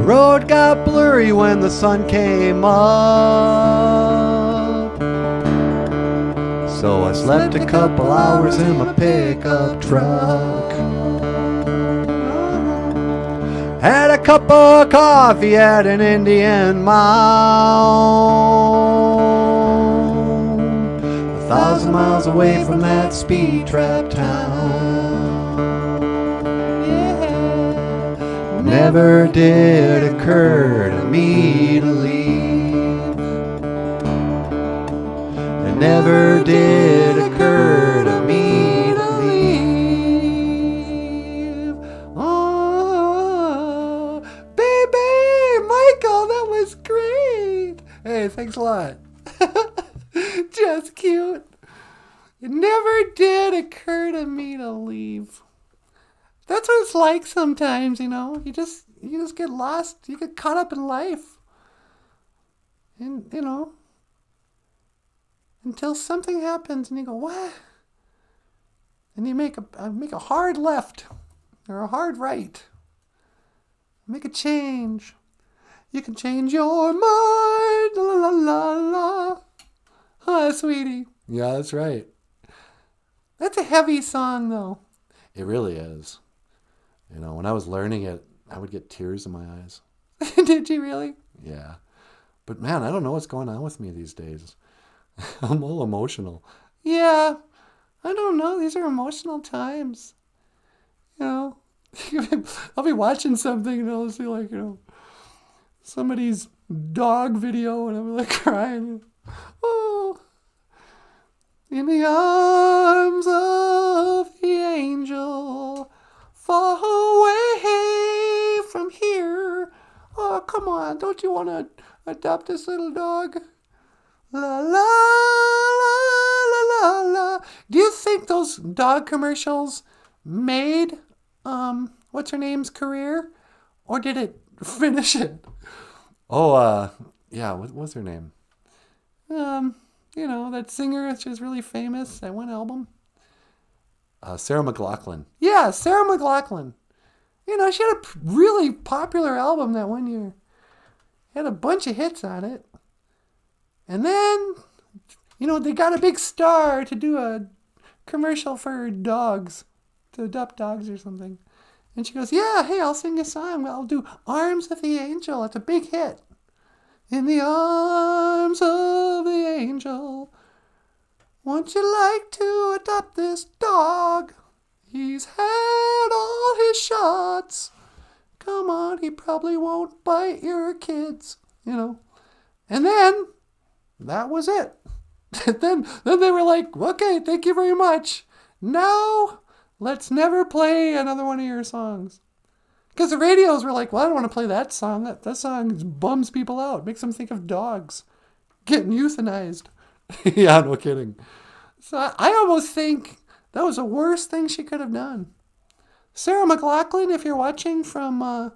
The road got blurry when the sun came up, so I slept a couple hours in my pickup truck. Had a cup of coffee at an Indian mound, 1,000 miles away from that speed trap town. Never did occur to me to leave. It never did occur to me to leave. Oh, baby, Michael, that was great. Hey, thanks a lot. Just cute. It never did occur to me to leave. That's what it's like sometimes, You just get lost. You get caught up in life. And, until something happens and you go, what? And you make a hard left or a hard right. Make a change. You can change your mind. La la la la. Huh, sweetie. Yeah, that's right. That's a heavy song, though. It really is. When I was learning it, I would get tears in my eyes. Did you really? Yeah. But man, I don't know what's going on with me these days. I'm a little emotional. Yeah. I don't know. These are emotional times. I'll be watching something and I'll see somebody's dog video and I'm crying. Oh. In the arms of the angel, far away from here. Oh, come on. Don't you want to adopt this little dog? La, la, la, la, la, la. Do you think those dog commercials made, what's her name's career? Or did it finish it? Oh, yeah, what was her name? That singer, she was really famous, that one album. Sarah McLachlan. Yeah, Sarah McLachlan. She had a really popular album that one year. Had a bunch of hits on it. And then, they got a big star to do a commercial for dogs, to adopt dogs or something. And she goes, yeah, hey, I'll sing a song. I'll do Arms of the Angel. It's a big hit. In the arms of the angel, won't you like to adopt this dog? He's had all his shots. Come on, he probably won't bite your kids, And then, that was it. then they were like, okay, thank you very much. Now, let's never play another one of your songs. Because the radios were like, well, I don't want to play that song. That song bums people out. Makes them think of dogs getting euthanized. Yeah, no kidding. So I almost think that was the worst thing she could have done. Sarah McLachlan, if you're watching from,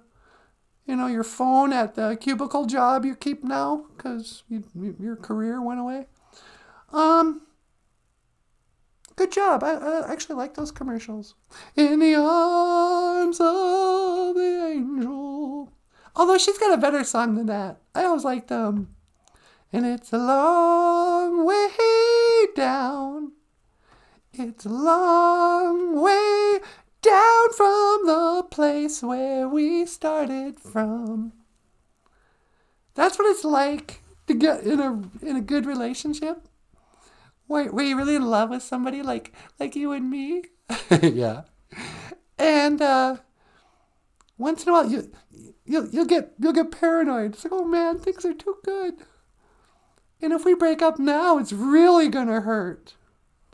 your phone at the cubicle job you keep now because your career went away. Good job. I actually like those commercials. In the arms of the angel. Although she's got a better song than that. I always liked And it's a long way down. It's a long way down from the place where we started from. That's what it's like to get in a good relationship. Were you really in love with somebody like you and me? Yeah. And once in a while you'll get paranoid. It's like, oh man, things are too good. And if we break up now, it's really gonna hurt.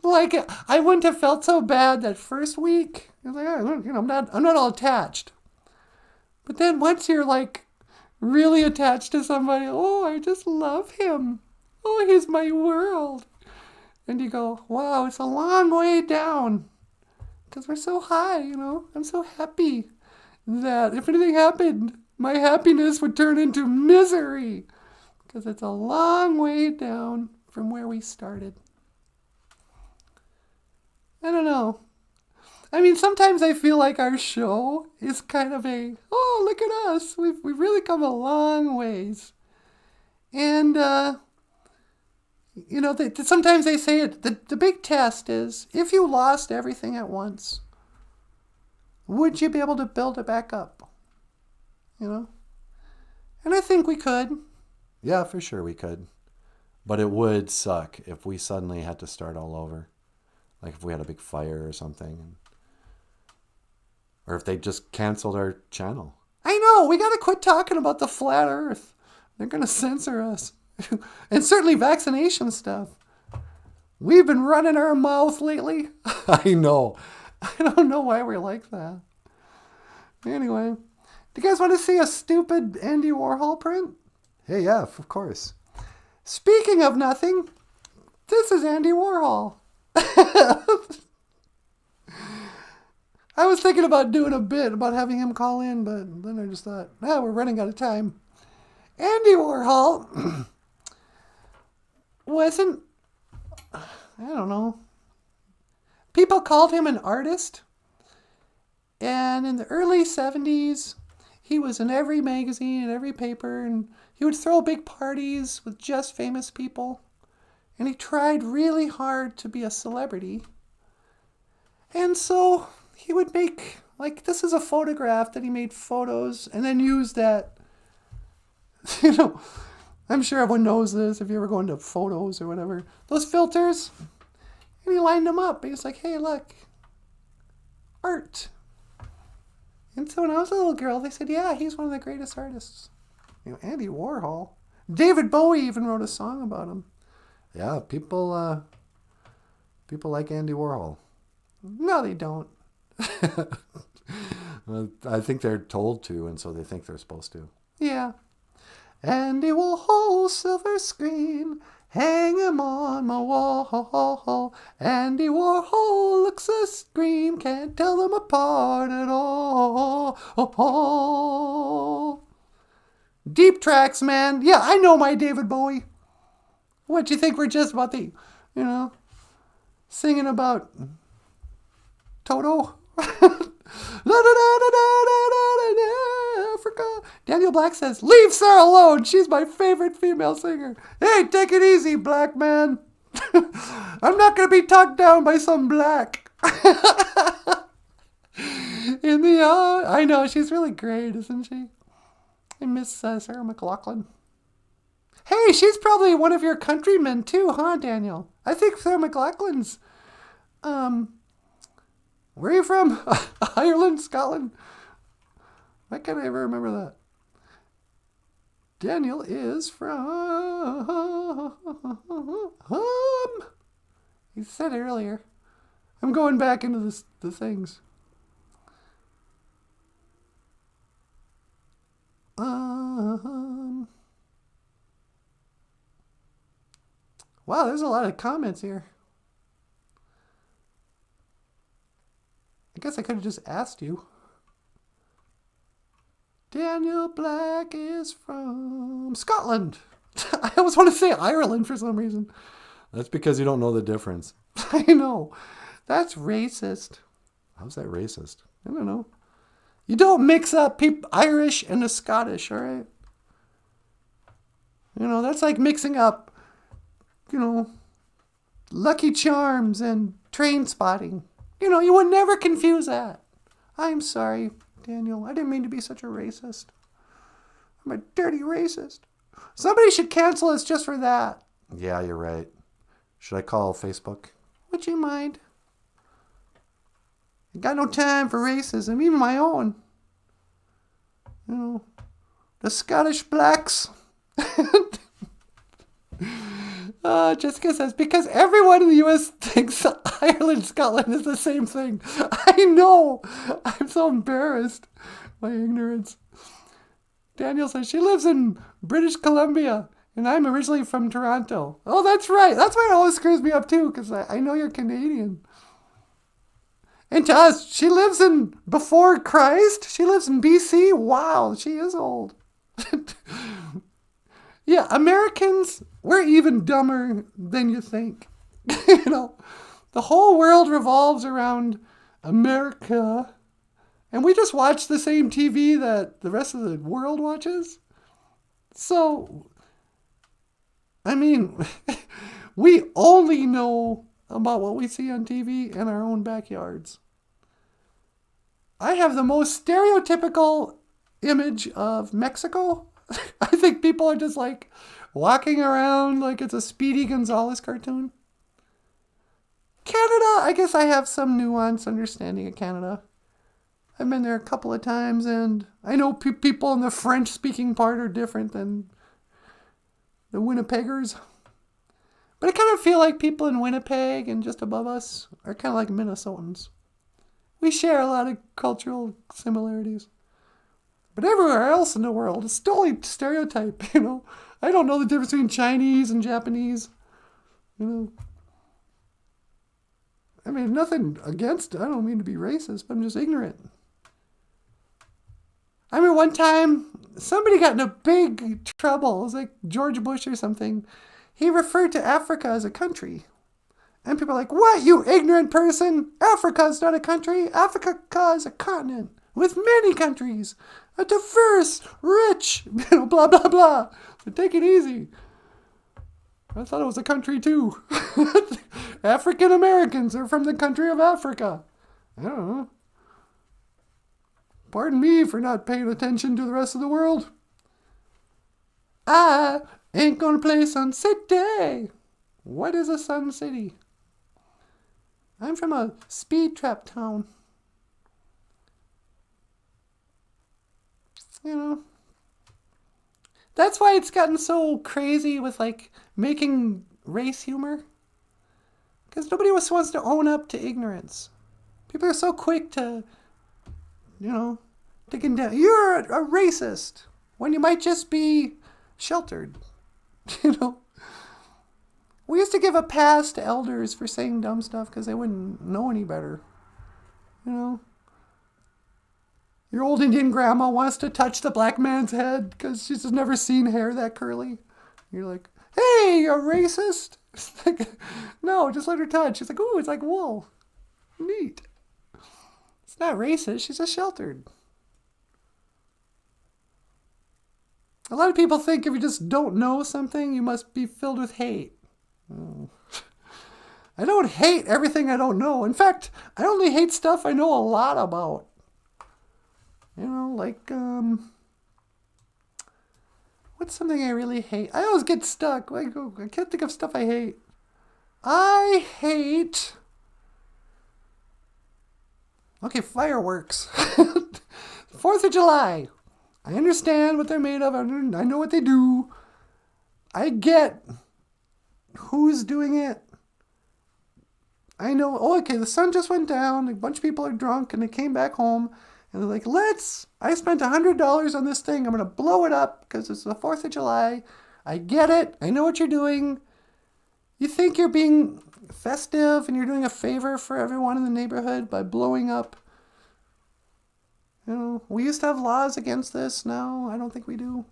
Like I wouldn't have felt so bad that first week. I was like, I'm not all attached. But then once you're really attached to somebody, oh, I just love him. Oh, he's my world. And you go, wow, it's a long way down. Because we're so high, I'm so happy that if anything happened, my happiness would turn into misery. Because it's a long way down from where we started. I don't know. I mean, sometimes I feel like our show is kind of oh, look at us. We've really come a long ways. And, sometimes they say it, the big test is, if you lost everything at once, would you be able to build it back up? And I think we could. Yeah, for sure we could. But it would suck if we suddenly had to start all over. Like if we had a big fire or something. Or if they just canceled our channel. I know, we got to quit talking about the flat earth. They're going to censor us. And certainly vaccination stuff. We've been running our mouth lately. I know. I don't know why we're like that. Anyway, do you guys want to see a stupid Andy Warhol print? Hey, yeah, of course. Speaking of nothing, this is Andy Warhol. I was thinking about doing a bit about having him call in, but then I just thought, we're running out of time. Andy Warhol wasn't, I don't know. People called him an artist. And in the early 70s, he was in every magazine and every paper, and he would throw big parties with just famous people. And he tried really hard to be a celebrity. And so he would make, like, this is a photograph that he made photos and then used that, I'm sure everyone knows this if you ever go into photos or whatever. Those filters, and he lined them up. He was like, hey, look, art. And so when I was a little girl, they said, yeah, he's one of the greatest artists. Andy Warhol. David Bowie even wrote a song about him. Yeah, people like Andy Warhol. No, they don't. Well, I think they're told to, and so they think they're supposed to. Yeah. Andy Warhol, silver screen, hang him on my wall. Andy Warhol looks a scream, can't tell them apart at all. Deep tracks, man. Yeah, I know my David Bowie. What, you think we're just about the, singing about Toto? Africa. Daniel Black says, leave Sarah alone. She's my favorite female singer. Hey, take it easy, black man. I'm not going to be talked down by some black. In the I know, she's really great, isn't she? I miss Sarah McLachlan. Hey, she's probably one of your countrymen too, huh, Daniel? I think Sarah McLachlan's, where are you from? Ireland, Scotland? Why can't I ever remember that? Daniel is from... He said it earlier. I'm going back into the things. Wow, there's a lot of comments here. I guess I could have just asked you. Daniel Black is from Scotland. I always want to say Ireland for some reason. That's because you don't know the difference. I know. That's racist. How's that racist? I don't know. You don't mix up Irish and the Scottish, all right? That's like mixing up, Lucky Charms and Train Spotting. You would never confuse that. I'm sorry, Daniel. I didn't mean to be such a racist. I'm a dirty racist. Somebody should cancel us just for that. Yeah, you're right. Should I call Facebook? Would you mind? I got no time for racism, even my own. The Scottish blacks. Jessica says, because everyone in the U.S. thinks Ireland, Scotland is the same thing. I know. I'm so embarrassed. My ignorance. Daniel says, she lives in British Columbia, and I'm originally from Toronto. Oh, that's right. That's why it always screws me up, too, because I know you're Canadian. And to us, she lives in before Christ. She lives in B.C. Wow, she is old. Yeah, Americans, we're even dumber than you think. The whole world revolves around America, and we just watch the same TV that the rest of the world watches. So, we only know about what we see on TV in our own backyards. I have the most stereotypical image of Mexico. I think people are just like walking around like it's a Speedy Gonzales cartoon. Canada, I guess I have some nuanced understanding of Canada. I've been there a couple of times, and I know people in the French-speaking part are different than the Winnipeggers. But I kind of feel like people in Winnipeg and just above us are kind of like Minnesotans. We share a lot of cultural similarities. But everywhere else in the world, it's totally stereotype, I don't know the difference between Chinese and Japanese, I mean, nothing against it. I don't mean to be racist, but I'm just ignorant. I remember one time, somebody got in a big trouble. It was like George Bush or something. He referred to Africa as a country. And people are like, what, you ignorant person? Africa is not a country. Africa is a continent with many countries. A diverse, rich, blah, blah, blah. So take it easy. I thought it was a country too. African Americans are from the country of Africa. I don't know. Pardon me for not paying attention to the rest of the world. I ain't gonna play Sun City. What is a Sun City? I'm from a speed trap town. You know. That's why it's gotten so crazy with like making race humor. Because nobody wants to own up to ignorance. People are so quick to, to condemn. You're a racist when you might just be sheltered. We used to give a pass to elders for saying dumb stuff because they wouldn't know any better. Your old Indian grandma wants to touch the black man's head because she's just never seen hair that curly. You're like, hey, you're racist. It's like, no, just let her touch. She's like, ooh, it's like wool. Neat. It's not racist. She's just sheltered. A lot of people think if you just don't know something, you must be filled with hate. Oh. I don't hate everything I don't know. In fact, I only hate stuff I know a lot about. What's something I really hate? I always get stuck. I can't think of stuff I hate. I hate... Okay, fireworks. 4th of July. I understand what they're made of. I know what they do. I get who's doing it. I know, okay, the sun just went down. A bunch of people are drunk and they came back home. And they're like, I spent $100 on this thing. I'm going to blow it up because it's the 4th of July. I get it. I know what you're doing. You think you're being festive and you're doing a favor for everyone in the neighborhood by blowing up. We used to have laws against this. Now, I don't think we do.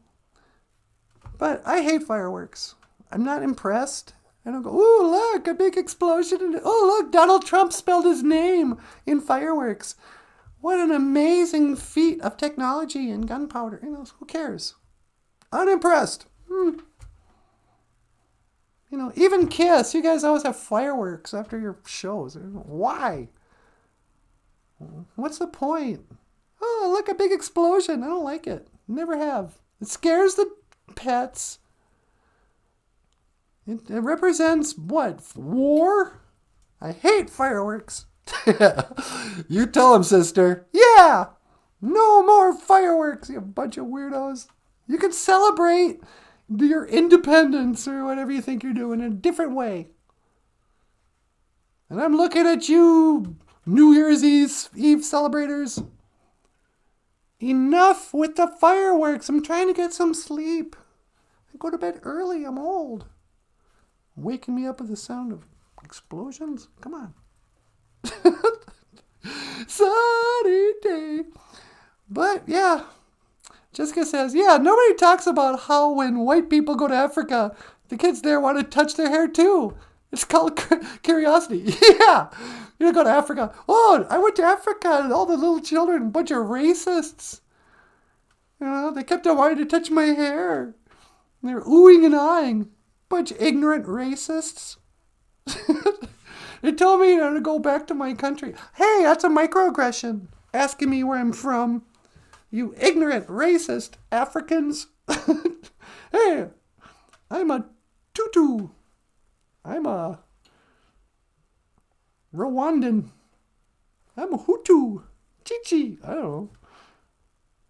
But I hate fireworks. I'm not impressed. I don't go, ooh, look, a big explosion. Oh, look, Donald Trump spelled his name in fireworks. What an amazing feat of technology and gunpowder. Who cares? Unimpressed. Even Kiss. You guys always have fireworks after your shows. Why? What's the point? Oh, look, a big explosion. I don't like it. Never have. It scares the pets. It represents what? War? I hate fireworks. You tell him, sister. Yeah! No more fireworks, you bunch of weirdos. You can celebrate your independence or whatever you think you're doing in a different way. And I'm looking at you, New Year's Eve celebrators. Enough with the fireworks. I'm trying to get some sleep. I go to bed early. I'm old. Waking me up with the sound of explosions? Come on. Sunny day. But yeah, Jessica says, yeah, nobody talks about how when white people go to Africa, the kids there want to touch their hair too. It's called curiosity. Yeah, you go to Africa. Oh, I went to Africa and all the little children, a bunch of racists. They kept on wanting to touch my hair. They were oohing and eyeing. Bunch of ignorant racists. They told me to go back to my country. Hey, that's a microaggression. Asking me where I'm from. You ignorant, racist Africans. Hey, I'm a Tutu. I'm a Rwandan. I'm a Hutu. Chichi. I don't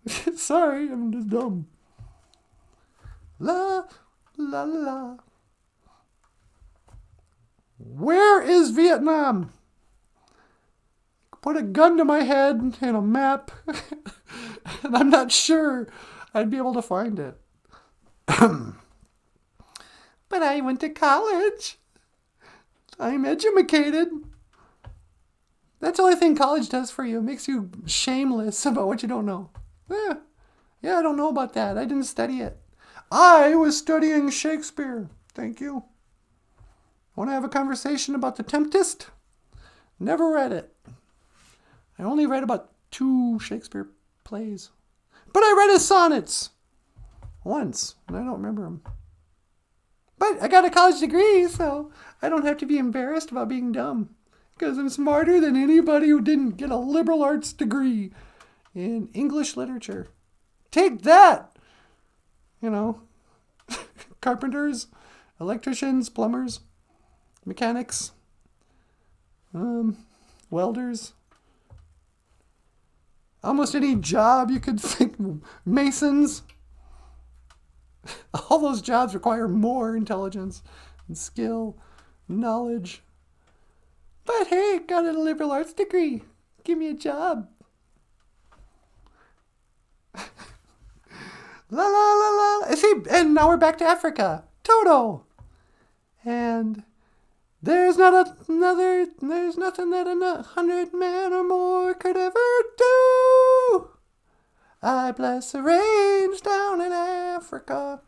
know. Sorry, I'm just dumb. La, la, la. Where is Vietnam? Put a gun to my head and a map, and I'm not sure I'd be able to find it. But I went to college. I'm educated. That's the only thing college does for you. It makes you shameless about what you don't know. Yeah, I don't know about that. I didn't study it. I was studying Shakespeare. Thank you. Want to have a conversation about The Tempest? Never read it. I only read about 2 Shakespeare plays. But I read his sonnets once, and I don't remember them. But I got a college degree, so I don't have to be embarrassed about being dumb. Because I'm smarter than anybody who didn't get a liberal arts degree in English literature. Take that! You know, carpenters, electricians, plumbers, mechanics, welders. Almost any job you could think. Masons. All those jobs require more intelligence and skill, knowledge. But hey, got a liberal arts degree. Give me a job. La la la la. See, and now we're back to Africa. Toto. And there's nothing that 100 men or more could ever do. I bless the rains down in Africa,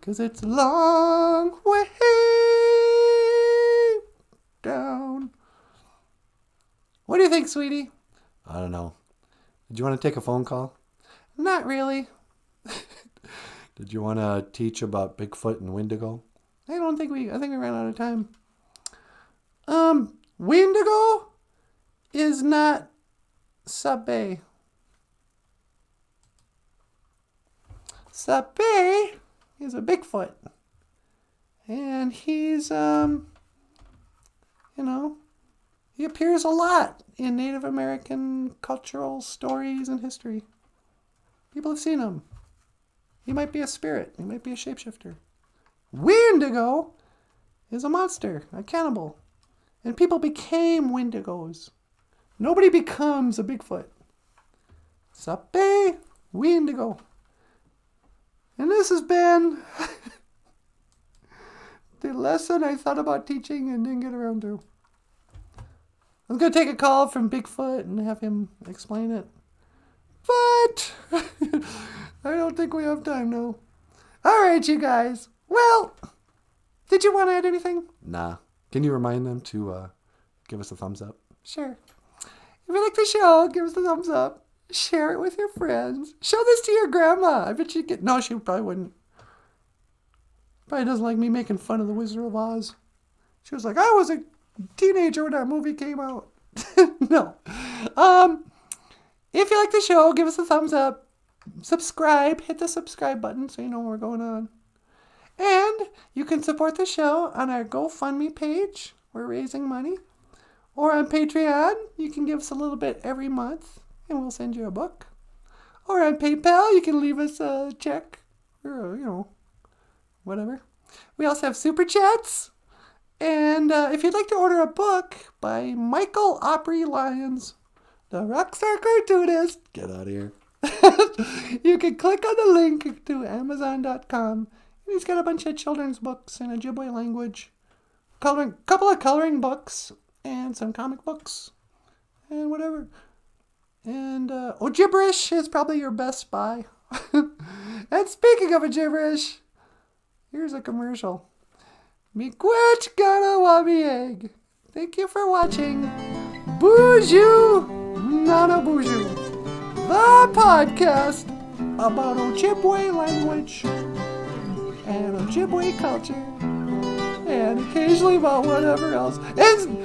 'cause it's a long way down. What do you think, sweetie? I don't know. Did you want to take a phone call? Not really. Did you want to teach about Bigfoot and Wendigo? I think we ran out of time. Wendigo is not Sabe. Sabe is a Bigfoot. And he's, he appears a lot in Native American cultural stories and history. People have seen him. He might be a spirit. He might be a shapeshifter. Wendigo is a monster, a cannibal. And people became Wendigos. Nobody becomes a Bigfoot. Sape Wendigo. And this has been the lesson I thought about teaching and didn't get around to. I'm going to take a call from Bigfoot and have him explain it. But I don't think we have time now. All right, you guys. Well, did you want to add anything? Nah. Can you remind them to give us a thumbs up? Sure. If you like the show, give us a thumbs up. Share it with your friends. Show this to your grandma. I bet she'd get... No, she probably wouldn't. Probably doesn't like me making fun of the Wizard of Oz. She was like, I was a teenager when that movie came out. No. If you like the show, give us a thumbs up. Subscribe. Hit the subscribe button so you know what's going on. And you can support the show on our GoFundMe page. We're raising money. Or on Patreon, you can give us a little bit every month, and we'll send you a book. Or on PayPal, you can leave us a check, or, whatever. We also have Super Chats. And if you'd like to order a book by Michael Opry Lyons, the rockstar cartoonist, get out of here. You can click on the link to Amazon.com. He's got a bunch of children's books in Ojibwe language, couple of coloring books, and some comic books, and whatever. And OJIBERISH is probably your best buy. And speaking of OJIBERISH, here's a commercial. Miigwech gonna wabi egg. Thank you for watching Boozhoo Nanaboozhoo, the podcast about Ojibwe language and Ojibwe culture, and occasionally about whatever else. And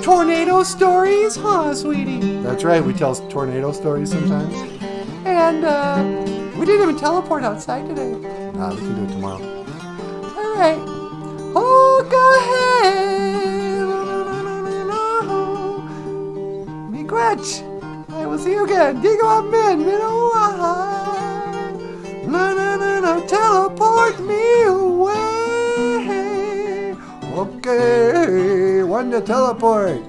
tornado stories, huh, sweetie? That's right, we tell tornado stories sometimes. And we didn't even teleport outside today. Nah, we can do it tomorrow. All right. Oh, go ahead. Miigwech. I will see you again. Gigo men, Minoa. No, teleport me away. Okay, one to teleport.